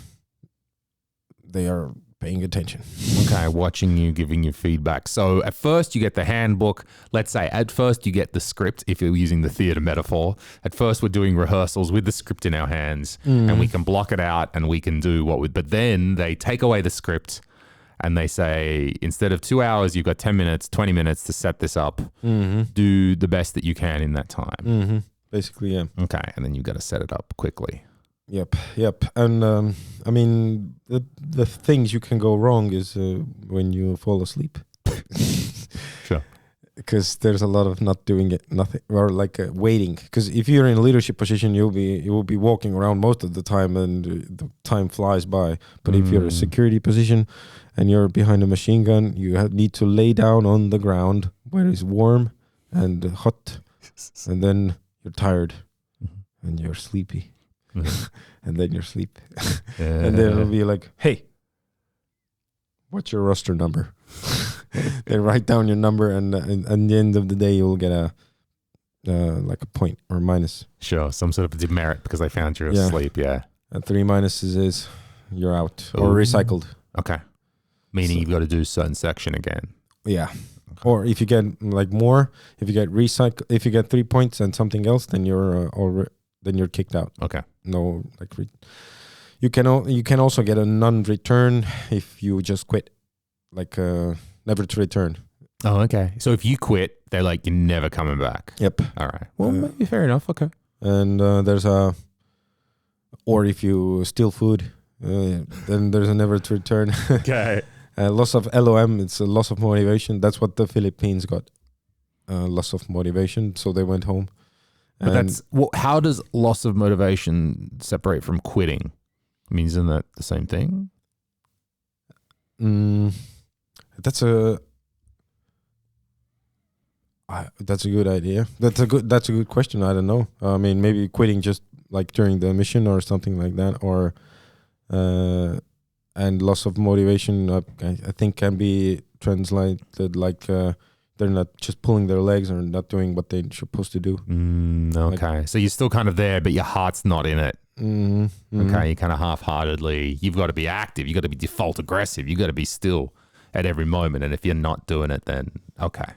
they are paying attention. Okay, watching you, giving you feedback. So at first you get the handbook. Let's say at first you get the script, if you're using the theater metaphor. At first we're doing rehearsals with the script in our hands, and we can block it out and we can do but then they take away the script and they say, instead of 2 hours, you've got 10 minutes, 20 minutes to set this up. Do the best that you can in that time. Basically, yeah. Okay, and then you've got to set it up quickly. Yep. And I mean, the things you can go wrong is when you fall asleep. Sure. Because there's a lot of not doing it, nothing, or like waiting. Because if you're in a leadership position, you will be walking around most of the time, and the time flies by. But if you're in a security position and you're behind a machine gun, you need to lay down on the ground where it's warm and hot, and then you're tired and you're sleepy. And then you're asleep. And then it'll be like, hey, what's your roster number? They write down your number, and at the end of the day, you'll get like a point or minus. Sure, some sort of demerit because they found you asleep. Yeah. And 3 minuses is you're out or recycled. Okay. Meaning you've got to do a certain section again. Yeah. Okay. Or if you get like more, if you get 3 points and something else, then you're kicked out. Okay. No, like you can also get a non-return if you just quit, like never to return. Oh, okay. So if you quit, they're like, you're never coming back. Yep. All right. Well, maybe fair enough. Okay. And or if you steal food, then there's a never to return. Okay. Loss of LOM, it's a loss of motivation. That's what the Philippines got. Loss of motivation, so they went home. But how does loss of motivation separate from quitting? I mean, isn't that the same thing? That's a good idea. That's a good question. I don't know. I mean, maybe quitting just like during the mission or something like that, or and loss of motivation. I think can be translated like they're not just pulling their legs or not doing what they're supposed to do. Okay, so you're still kind of there, but your heart's not in it. Okay, you kind of half-heartedly. You've got to be active. You've got to be default aggressive. You've got to be still at every moment. And if you're not doing it, then okay.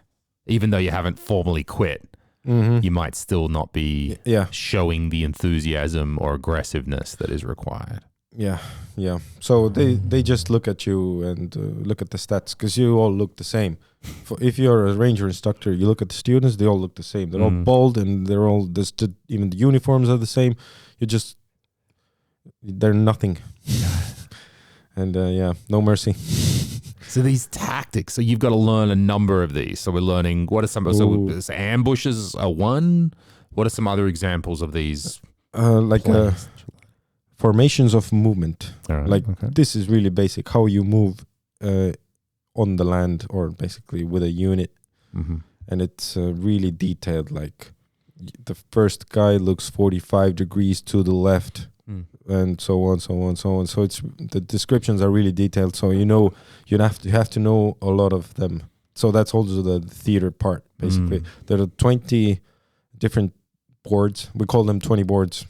Even though you haven't formally quit, you might still not be showing the enthusiasm or aggressiveness that is required. Yeah. So they just look at you and look at the stats because you all look the same. If you're a ranger instructor, you look at the students; they all look the same. They're all bald and they're all even the uniforms are the same. They're nothing. And no mercy. So these tactics, so you've got to learn a number of these. So we're learning, what are some, so ambushes are one. What are some other examples of these? Formations of movement. Right, this is really basic, how you move on the land or basically with a unit. And it's really detailed, like the first guy looks 45 degrees to the left. And so on. So it's the descriptions are really detailed. So you have to know a lot of them. So that's also the theater part. Basically, there are 20 different boards. We call them 20 boards,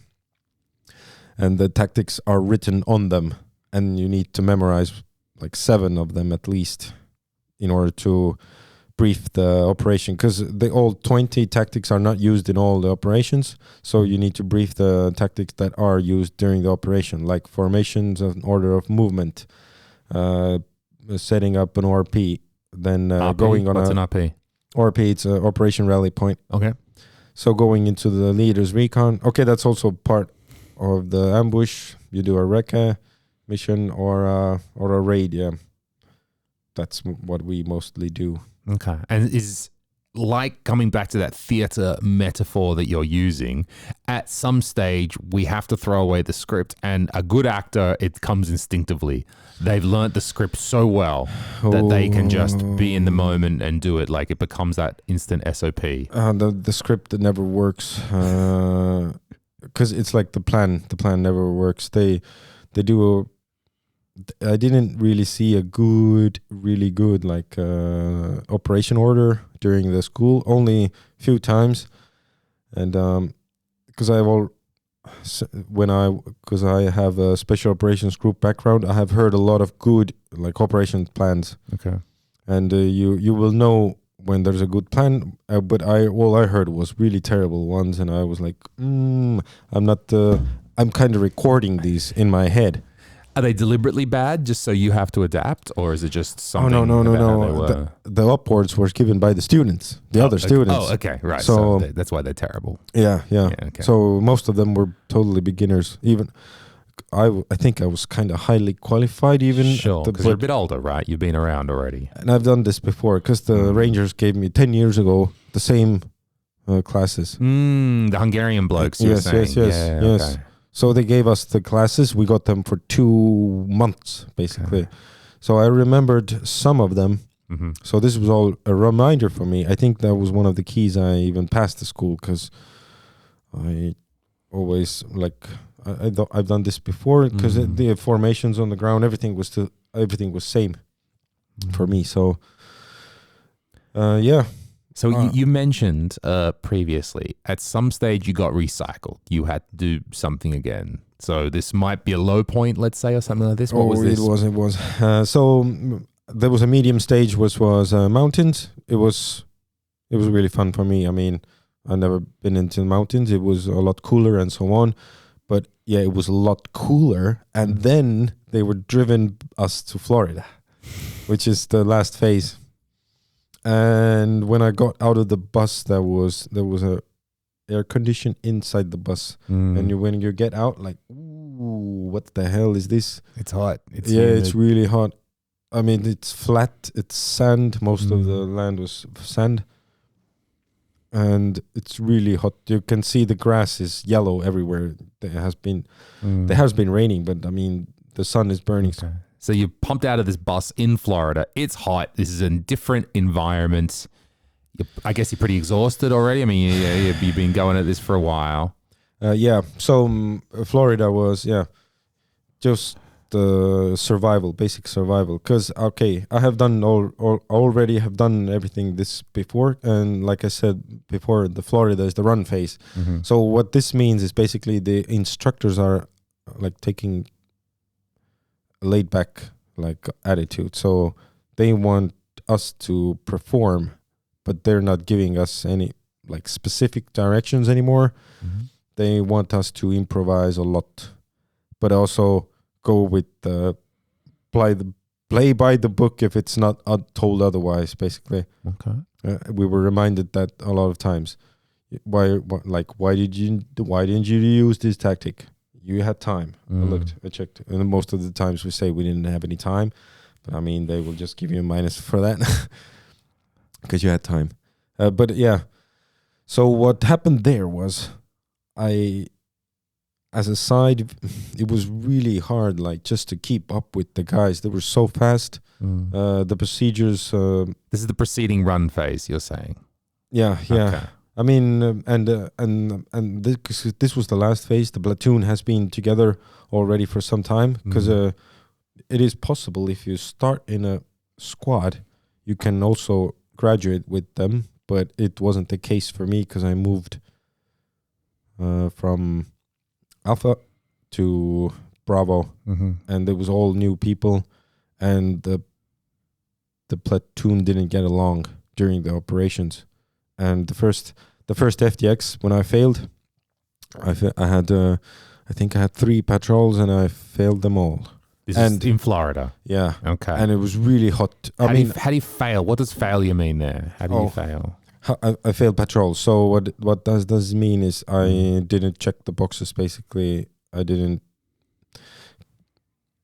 and the tactics are written on them. And you need to memorize like 7 of them at least in order to brief the operation, because all 20 tactics are not used in all the operations, so you need to brief the tactics that are used during the operation, like formations of order of movement, setting up an ORP, then going on What's an RP? ORP, it's an Operation Rally Point. Okay. So going into the leader's recon, okay, that's also part of the ambush. You do a recce mission or a raid, That's what we mostly do. Okay. And is like coming back to that theater metaphor that you're using, at some stage we have to throw away the script, and a good actor, it comes instinctively. They've learnt the script so well that they can just be in the moment and do it. Like it becomes that instant SOP. The script that never works because it's like the plan never works. They do I didn't really see a really good like operation order during the school, only a few times. And because I have a special operations group background, I have heard a lot of good like operation plans. Okay. And you will know when there's a good plan, but all I heard was really terrible ones, and I was like, I'm kind of recording these in my head. Are they deliberately bad just so you have to adapt, or is it just something? Oh, no. The upwards was given by the students, other students. Oh, okay, right. So that's why they're terrible. Yeah. Okay. So most of them were totally beginners. Even I think I was kind of highly qualified even. Sure, because you're a bit older, right? You've been around already. And I've done this before because the Rangers gave me 10 years ago the same classes. The Hungarian blokes, you were saying. Yes. Okay. So they gave us the classes. We got them for 2 months, basically. Okay. So I remembered some of them. So this was all a reminder for me. I think that was one of the keys I even passed the school, because I always I've done this before, because the formations on the ground, everything was same for me. So So you mentioned previously, at some stage you got recycled. You had to do something again. So this might be a low point, let's say, or something like this. What was this? It was. So there was a medium stage, which was mountains. It was really fun for me. I mean, I've never been into mountains. It was a lot cooler and so on. But yeah, it was a lot cooler. And then they were driven us to Florida, which is the last phase. And when I got out of the bus, there was a air condition inside the bus, and when you get out, like, ooh, what the hell is this? It's hot. It's really hot. I mean, it's flat. It's sand. Most of the land was sand, and it's really hot. You can see the grass is yellow everywhere. There has been raining, but I mean, the sun is burning. Okay. So you pumped out of this bus in Florida. It's hot. This is a different environment. I guess you're pretty exhausted already. I mean, you've been going at this for a while. So Florida was, just survival, basic survival. Because okay, I have done already have done everything this before, and like I said before, the Florida is the run phase. Mm-hmm. So what this means is basically the instructors are like taking a laid back like attitude. So they want us to perform, but they're not giving us any like specific directions anymore. Mm-hmm. They want us to improvise a lot, but also go with play by the book if it's not told otherwise. Basically, Okay. We were reminded that a lot of times. Why didn't you use this tactic? You had time. I checked, and most of the times we say we didn't have any time, but I mean they will just give you a minus for that because you had time. But yeah, so what happened there was, as a side, it was really hard, like just to keep up with the guys. They were so fast. The procedures. This is the preceding run phase, you're saying. Yeah. Okay. I mean, and this was the last phase. The platoon has been together already for some time, because it is possible if you start in a squad, you can also graduate with them. But it wasn't the case for me because I moved from Alpha to Bravo, and it was all new people, and the platoon didn't get along during the operations. And the first FTX, when I failed, I think I had 3 patrols and I failed them all. This is in Florida. Yeah. Okay. And it was really hot. How do you fail? What does failure mean there? How do you fail? I failed patrols. So what does this mean is I didn't check the boxes. Basically, I don't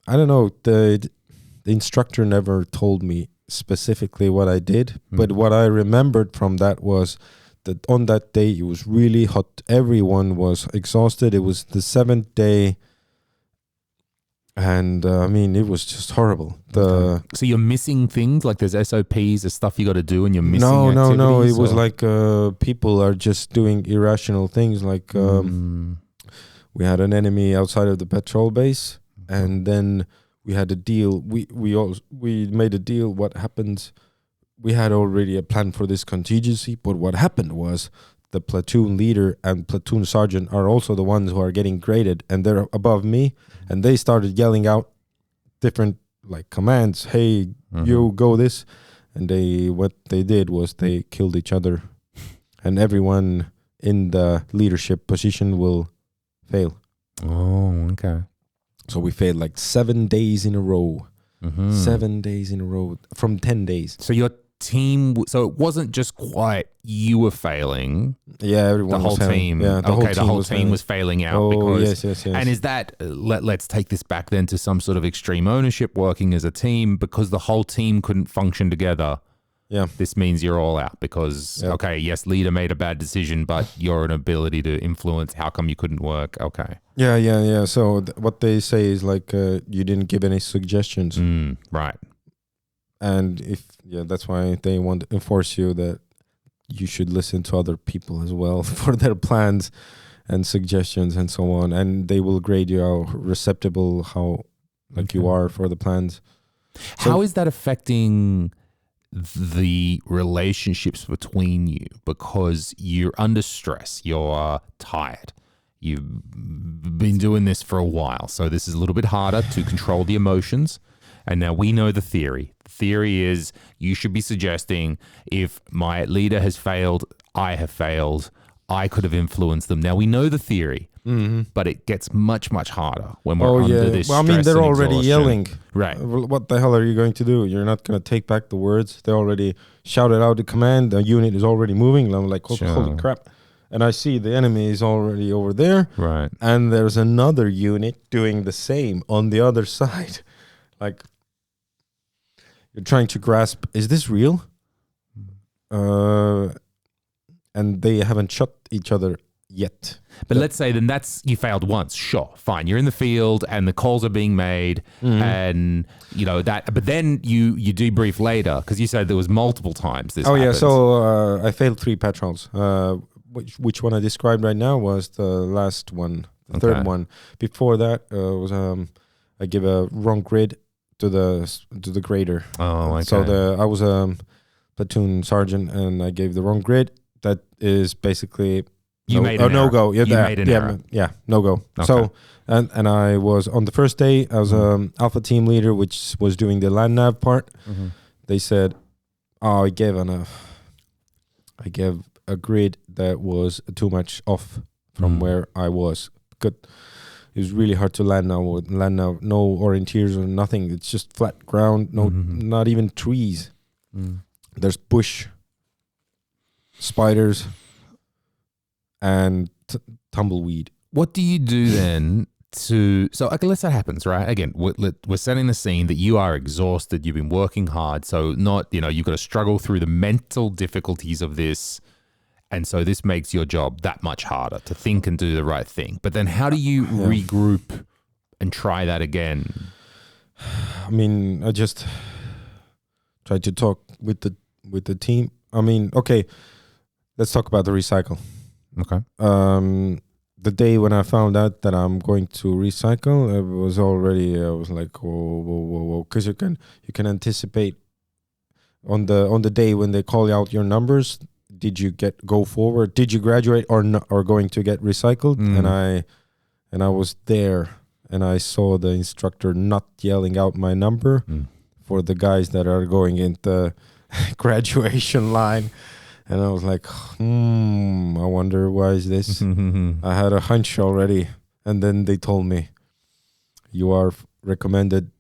know. The instructor never told me specifically what I did, but what I remembered from that was that on that day it was really hot. Everyone was exhausted. It was the 7th day, and I mean it was just horrible. So you're missing things, like there's SOPs, there's stuff you got to do, and you're missing. No. It was like people are just doing irrational things. Like we had an enemy outside of the patrol base, and then we had a deal. We made a deal. What happens? We had already a plan for this contingency, but what happened was the platoon leader and platoon sergeant are also the ones who are getting graded, and they're above me, and they started yelling out different like commands. Hey, you go this, and what they did was they killed each other, and everyone in the leadership position will fail. Oh, okay. So we failed like 7 days in a row. 7 days in a row from 10 days. So your team, so it wasn't just quite you were failing. Yeah, everyone. The whole team. Yeah, the whole team was failing out. Oh, because, yes. And is that, let's take this back then to some sort of extreme ownership, working as a team, because the whole team couldn't function together. Yeah. This means you're all out because, okay, yes, leader made a bad decision, but your inability to influence, how come you couldn't work? Okay. Yeah. So what they say is like, you didn't give any suggestions. Right. And that's why they want to enforce you that you should listen to other people as well for their plans and suggestions and so on. And they will grade you how receptible, you are for the plans. How is that affecting the relationships between you? Because you're under stress, you're tired, you've been doing this for a while, so this is a little bit harder to control the emotions. And now we know the theory. The theory is you should be suggesting, if my leader has failed, I have failed, I could have influenced them. Now we know the theory, but it gets much, much harder when we're under this stress. Well, I mean, they're and already exhaustion. yelling. Right. What the hell are you going to do? You're not going to take back the words. They already shouted out the command. The unit is already moving. And I'm like, holy crap. And I see the enemy is already over there. Right. And there's another unit doing the same on the other side. Like, you're trying to grasp, is this real? And they haven't shot each other yet. But let's say then you failed once. Sure, fine. You're in the field and the calls are being made, and that. But then you debrief later, because you said there was multiple times this. Yeah. So I failed 3 patrols. Which one I described right now was the last one, the third one. Before that was I give a wrong grid to the grader. Oh, okay. So I was a platoon sergeant, and I gave the wrong grid. That is basically made an error. no-go. Yeah, you made an error. Yeah, no-go. Okay. So, and I was, on the first day, I was alpha team leader, which was doing the land nav part. Mm-hmm. They said, I gave a grid that was too much off from where I was. It was really hard to land now. No orienteers or nothing. It's just flat ground. No, not even trees. There's bush, spiders, and tumbleweed. What do you do then so okay, let's say that happens, right? Again, we're setting the scene that you are exhausted, you've been working hard, so you've got to struggle through the mental difficulties of this, and so this makes your job that much harder to think and do the right thing. But then how do you regroup and try that again? I mean, I just try to talk with the team. I mean, okay, let's talk about the recycle. Okay. The day when I found out that I'm going to recycle, I was like, whoa, because you can anticipate on the day when they call out your numbers. Did you go forward? Did you graduate or not, or going to get recycled? And I was there, and I saw the instructor not yelling out my number for the guys that are going into graduation line. And I was like, I wonder why is this? I had a hunch already. And then they told me, you are recommended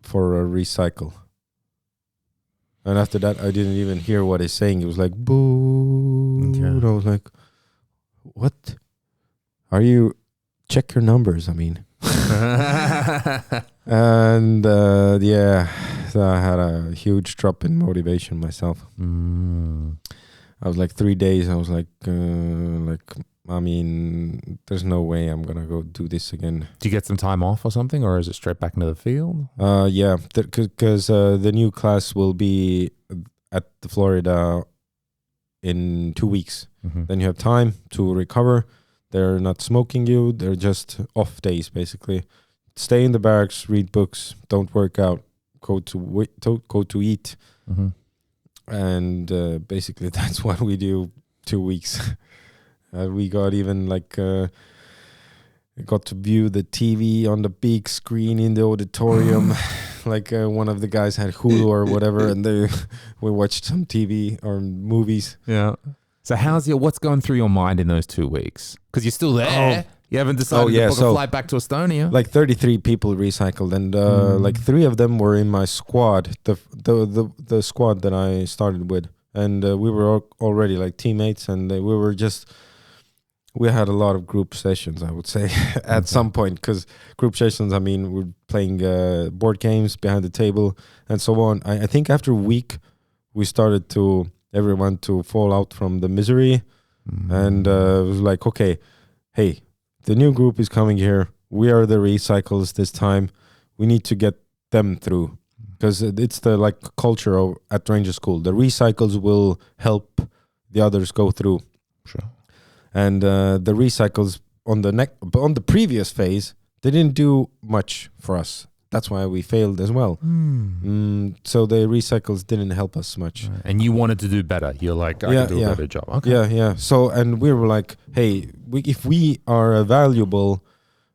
for a recycle. And after that, I didn't even hear what he's saying. It was like, boo. Okay. And I was like, what? Check your numbers, I mean. And so I had a huge drop in motivation myself. I was like 3 days. I was like, I mean, there's no way I'm gonna go do this again. Do you get some time off or something, or is it straight back into the field? Yeah, because the new class will be at the Florida in 2 weeks. Then you have time to recover. They're not smoking you. They're just off days, basically. Stay in the barracks, read books, don't work out, go to eat. And basically that's what we do 2 weeks. We got even got to view the TV on the big screen in the auditorium. One of the guys had Hulu or whatever, and we watched some TV or movies. Yeah. So what's going through your mind in those 2 weeks? Because you're still there. You haven't decided to book a flight back to Estonia. 33 people recycled, and 3 of them were in my squad, the squad that I started with, and we were already like teammates, and we had a lot of group sessions, I would say, at some point, because group sessions, I mean, we're playing board games behind the table and so on. I think after a week, we started everyone to fall out from the misery, and it was like, okay, hey, the new group is coming here. We are the recycles this time. We need to get them through, because it's the culture at Ranger School. The recycles will help the others go through. Sure. And the recycles on the previous phase, they didn't do much for us. That's why we failed as well. So the recycles didn't help us much. Right. And you wanted to do better. You're like, I can do a better job. Okay. Yeah. So, and we were like, hey, if we are a valuable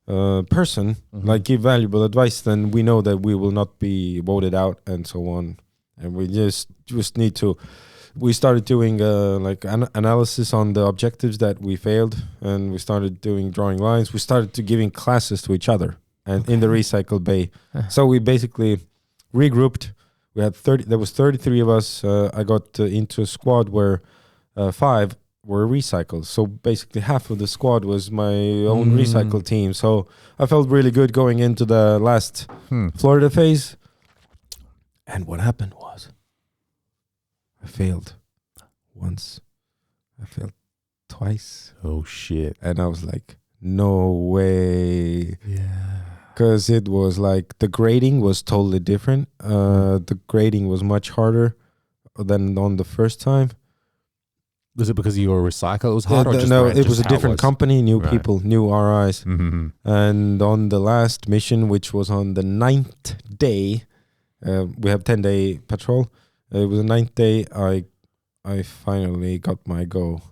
person, give valuable advice, then we know that we will not be voted out and so on. And we just need to. We started doing analysis on the objectives that we failed, and we started drawing lines. We started giving classes to each other. And in the recycle bay. So we basically regrouped. We had 30. There was 33 of us. I got into a squad where 5 were recycles. So basically half of the squad was my own recycle team. So I felt really good going into the last Florida phase. And what happened was I failed once. I failed twice. Oh, shit. And I was like, no way. Yeah. Because it was the grading was totally different. The grading was much harder than on the first time. Was it because you were a recycler? It was hard, or just no, it it was a how different company, new Right. people, new RIs. Mm-hmm. And on the last mission, which was on the 9th day, we have 10-day patrol. It was the 9th day. I finally got my go.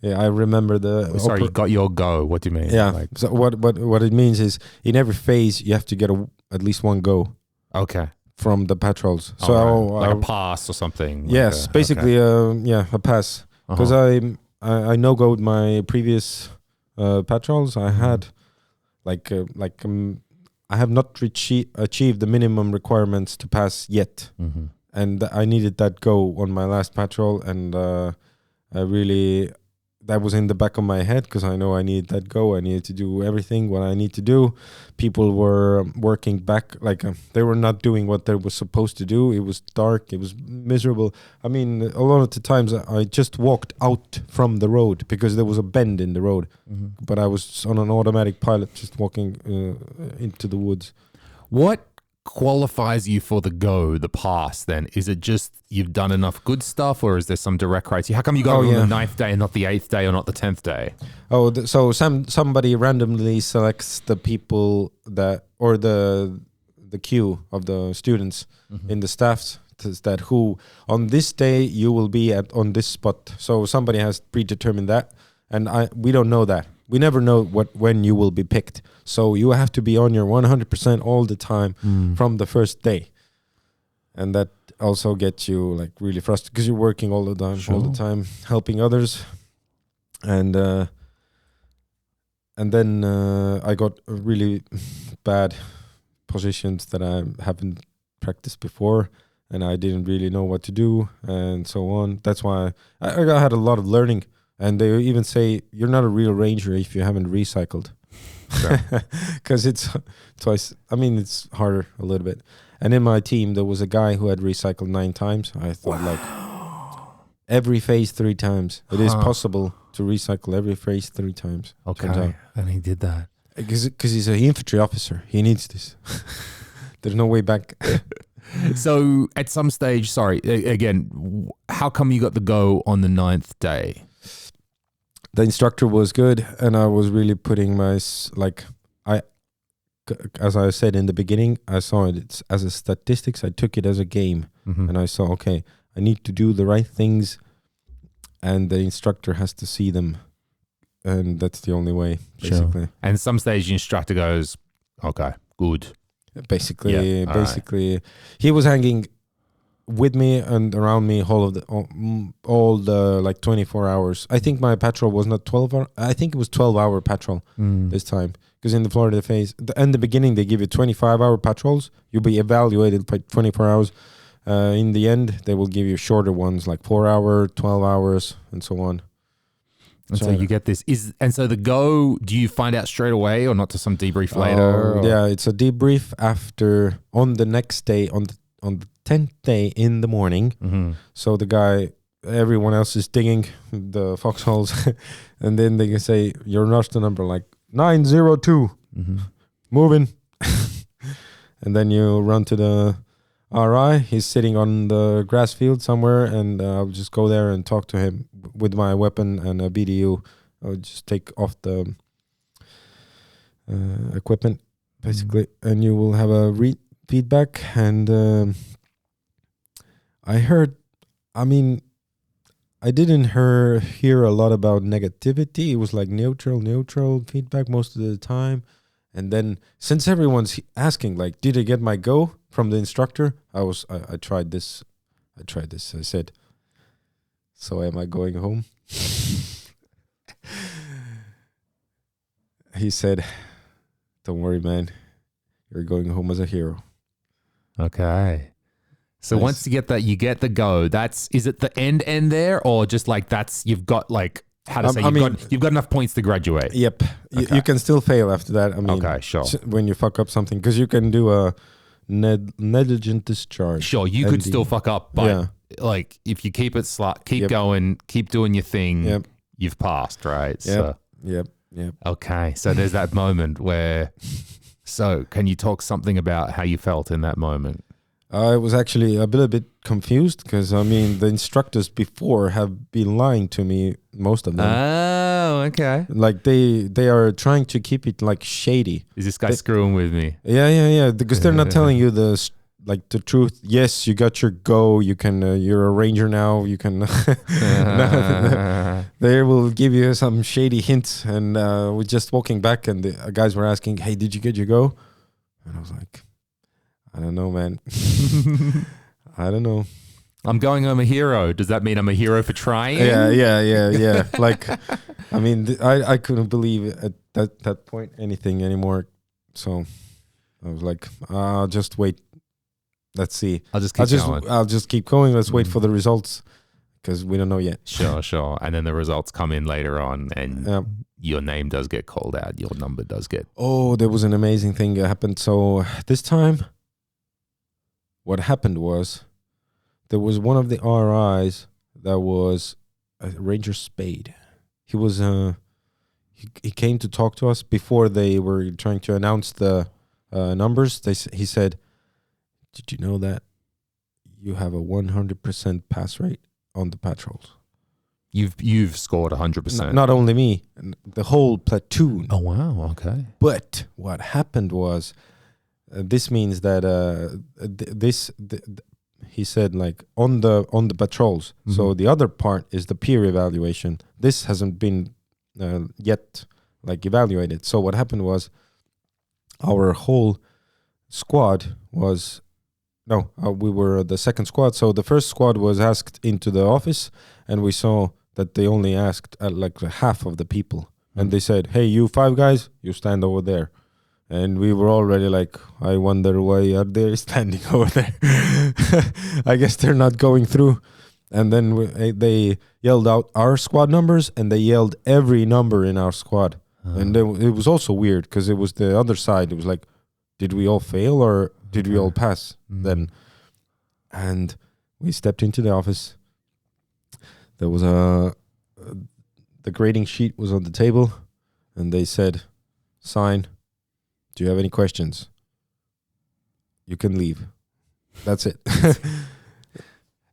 Yeah, I remember the. Sorry, you got your go. What do you mean? Yeah. Like, So what it means is in every phase you have to get at least one go okay. from the patrols. All So right. Like a pass or something. Like yes, basically, a pass. Because I no-goed my previous patrols. I had I have not achieved the minimum requirements to pass yet, and I needed that go on my last patrol, and that was in the back of my head because I know I needed that go. I needed to do everything what I need to do. People were working back, they were not doing what they were supposed to do. It was dark. It was miserable. I mean, a lot of the times I just walked out from the road because there was a bend in the road. But I was on an automatic pilot just walking into the woods. What qualifies you for the pass then? Is it just you've done enough good stuff, or is there some direct criteria? How come you got it on the 9th day and not the 8th day or not the 10th day? So somebody randomly selects the people or the queue of the students in the staffs that who on this day you will be on this spot. So somebody has predetermined that, and we don't know that. We never know when you will be picked. So you have to be on your 100% all the time from the first day. And that also gets you really frustrated because you're working all the time, helping others. And then I got really bad positions that I haven't practiced before, and I didn't really know what to do and so on. That's why I had a lot of learning. And they even say you're not a real ranger if you haven't recycled, because it's twice. I mean, it's harder a little bit. And in my team, there was a guy who had recycled 9 times. I thought every phase 3 times. It is possible to recycle every phase 3 times. Okay, and he did that because he's an infantry officer. He needs this. There's no way back. So at some stage, sorry, again, how come you got the go on the 9th day? The instructor was good, and I was really putting as I said in the beginning, I saw it as a statistics. I took it as a game, and I saw, okay, I need to do the right things, and the instructor has to see them, and that's the only way, basically. Sure. And some stage, the instructor goes, okay, good. Basically, he was hanging with me and around me all the 24 hours. I think my patrol was not 12 hour. I think it was 12-hour patrol this time. Because in the Florida phase, in the beginning, they give you 25-hour patrols. You'll be evaluated by 24 hours. In the end, they will give you shorter ones, like 4-hour, 12 hours, and so on. And so you get this. And so the go, do you find out straight away or not to some debrief later? Yeah, it's a debrief on the next day, on the 10th day in the morning. So the guy, everyone else is digging the foxholes, and then they can say, your roster number, 902, moving. And then you run to the RI. He's sitting on the grass field somewhere, and I'll just go there and talk to him with my weapon and a BDU. I'll just take off the equipment, basically, and you will have a feedback. And I didn't hear a lot about negativity. It was like neutral feedback most of the time. And then since everyone's asking, did I get my go from the instructor? I tried this. I said, so am I going home? He said, don't worry, man. You're going home as a hero. Okay. So nice. Once you get that, you get the go. Is it the end there, or just you've got you've got enough points to graduate? Yep. Okay. You can still fail after that. Okay, sure. When you fuck up something, because you can do a negligent discharge. Sure, you could still fuck up, but if you keep it keep going, keep doing your thing, you've passed, right? Yep. Okay, so there's that moment where. So, can you talk something about how you felt in that moment? I was actually a little bit confused because I mean the instructors before have been lying to me, most of them. Oh, okay. Like they are trying to keep it like shady. Is this guy screwing with me? Yeah. Because they're not telling you the truth. Yes, you got your go. You can. You're a ranger now. You can. They will give you some shady hints. And we're just walking back, and the guys were asking, "Hey, did you get your go?" And I was like, "I don't know, man. I don't know." I'm going home a hero. Does that mean I'm a hero for trying? Yeah. Like, I mean, I couldn't believe at that point anything anymore. So I was like, I'll just wait. Let's see. I'll just keep going. I'll just keep going. Let's wait for the results because we don't know yet. Sure. And then the results come in later on, and your name does get called out. Your number does get. Oh, there was an amazing thing that happened. So this time, what happened was there was one of the RIs that was a Ranger Spade. He was he came to talk to us before they were trying to announce the numbers. He said, "Did you know that you have a 100% pass rate on the patrols?" You've scored 100%. Not only me, the whole platoon. Oh wow, okay. But what happened was, this means that he said like on the patrols. Mm-hmm. So the other part is the peer evaluation. This hasn't been yet like evaluated. So what happened was, our whole squad was. No, we were the second squad. So the first squad was asked into the office, and we saw that they only asked like half of the people. Mm-hmm. And they said, "Hey, you 5 guys, you stand over there." And we were already like, I wonder why are they standing over there? I guess they're not going through. And then they yelled out our squad numbers, and they yelled every number in our squad. And it was also weird because it was the other side. It was like, did we all fail or did we all pass then? And we stepped into the office. There was the grading sheet was on the table, and they said, "Sign. Do you have any questions? You can leave." That's it.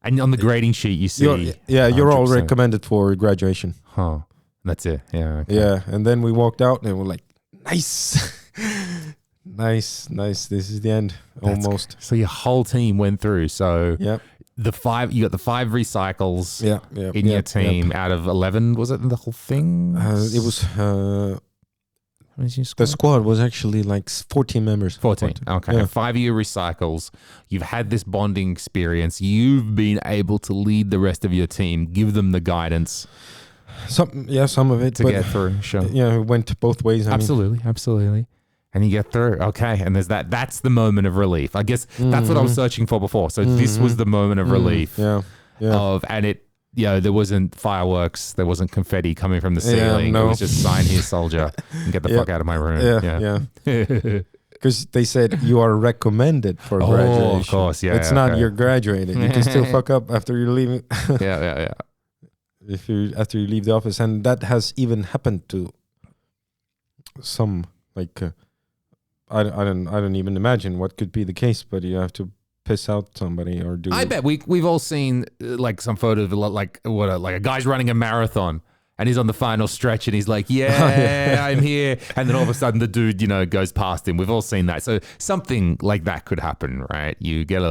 And on the grading sheet, you see, you're all recommended for graduation. Huh? That's it. Yeah. Okay. Yeah, and then we walked out, and we're like, "Nice." Nice. This is the end. Almost. So your whole team went through. So you got the 5 recycles in your team out of 11, was it the whole thing? It was the squad was actually like 14 members. 14. Okay. Yeah. And 5 of your recycles. You've had this bonding experience. You've been able to lead the rest of your team, give them the guidance. Some of it to get through. Sure. Yeah, it went both ways. Absolutely. And you get through. Okay. And there's that's the moment of relief. I guess that's what I was searching for before. So this was the moment of relief. Yeah. And it, there wasn't fireworks. There wasn't confetti coming from the ceiling. No. It was just sign here, soldier, and get the fuck out of my room. Yeah. Because they said you are recommended for graduation. Oh, of course. Yeah. It's not you're graduated. You can still fuck up after you're leaving. Yeah. After you leave the office. And that has even happened to some, like... I don't even imagine what could be the case, but you have to piss out somebody or do. I bet we've all seen like some photos of like a guy's running a marathon and he's on the final stretch and he's like, I'm here, and then all of a sudden the dude goes past him. We've all seen that. So something like that could happen, right? You get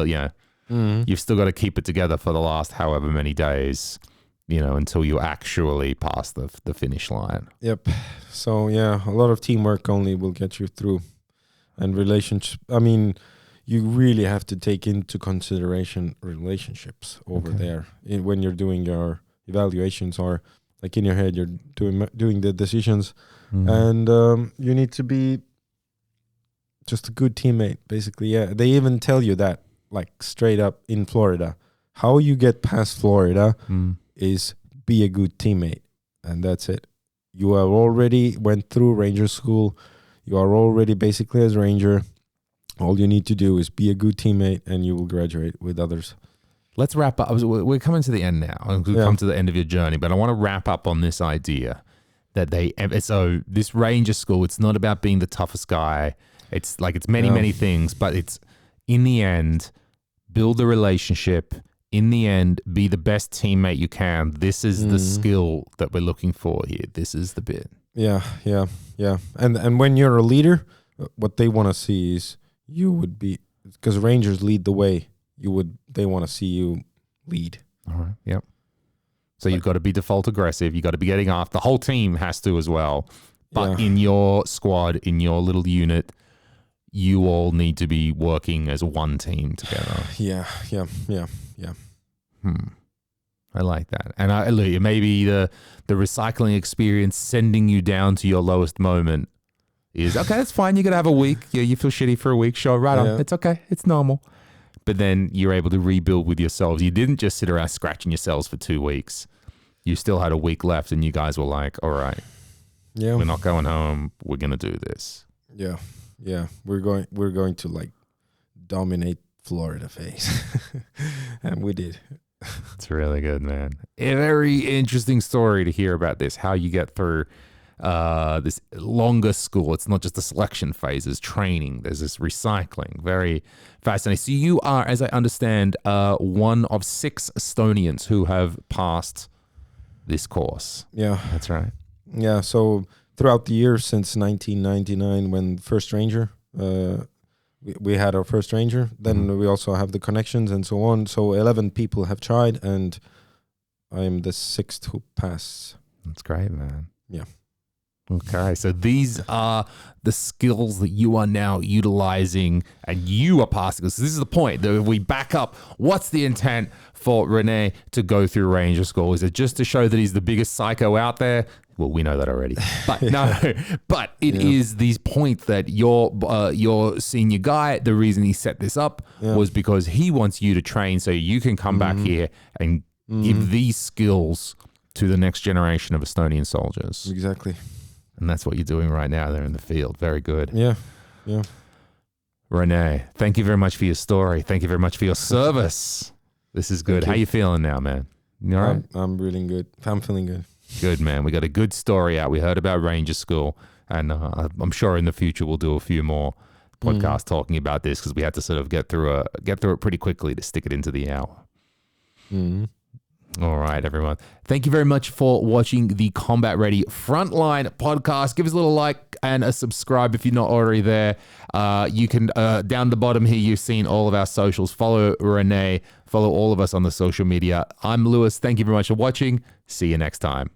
you've still got to keep it together for the last however many days, until you actually pass the finish line. Yep. So a lot of teamwork only will get you through. And relationships, I mean, you really have to take into consideration relationships over there when you're doing your evaluations, or like in your head, you're doing the decisions, and you need to be just a good teammate, basically. Yeah, they even tell you that, like straight up in Florida, how you get past Florida is be a good teammate, and that's it. You have already went through Ranger School. You are already basically as Ranger. All you need to do is be a good teammate, and you will graduate with others. Let's wrap up. We're coming to the end now. We've come to the end of your journey, but I want to wrap up on this idea that this Ranger School, it's not about being the toughest guy. It's like, it's many things, but it's in the end, build a relationship. In the end, be the best teammate you can. This is the skill that we're looking for here. This is the bit. Yeah. And when you're a leader, what they want to see is you would be, because Rangers lead the way. They want to see you lead. All right. Yep. So you've got to be default aggressive. You've got to be getting off. The whole team has to as well. But in your squad, in your little unit, you all need to be working as one team together. Yeah. I like that. And maybe the recycling experience sending you down to your lowest moment is, okay, that's fine. You're going to have a week. Yeah, you feel shitty for a week. Sure, right on. It's okay. It's normal. But then you're able to rebuild with yourselves. You didn't just sit around scratching yourselves for 2 weeks. You still had a week left and you guys were like, all right, we're not going home. We're going to do this. Yeah. We're going to like dominate Florida face. And we did. It's really good, man. A very interesting story to hear about this, how you get through this longer school. It's not just the selection phase, there's training, there's this recycling. Very fascinating. So you are, as I understand, one of 6 Estonians who have passed this course. Yeah. That's right. Yeah, so throughout the years since 1999, when first Ranger, we had our first Ranger, then we also have the connections and so on. So 11 people have tried, and I'm the 6th who passed. That's great, man. Yeah. Okay, so these are the skills that you are now utilizing, and you are passing. So this is the point that if we back up, what's the intent for Renee to go through Ranger School? Is it just to show that he's the biggest psycho out there? Well, we know that already, but no. But it is these points that your senior guy, the reason he set this up was because he wants you to train so you can come back here and give these skills to the next generation of Estonian soldiers. Exactly. And that's what you're doing right now there in the field. Very good. Yeah. Renee, thank you very much for your story. Thank you very much for your service. This is good. How you feeling now, man? You all right? I'm really good. I'm feeling good. Good, man. We got a good story out. We heard about Ranger School, and I'm sure in the future we'll do a few more podcasts talking about this, because we had to sort of get through it pretty quickly to stick it into the hour. All right, everyone. Thank you very much for watching the Combat Ready Frontline podcast. Give us a little like and a subscribe if you're not already there. You can, down the bottom here, you've seen all of our socials. Follow Renee. Follow all of us on the social media. I'm Lewis. Thank you very much for watching. See you next time.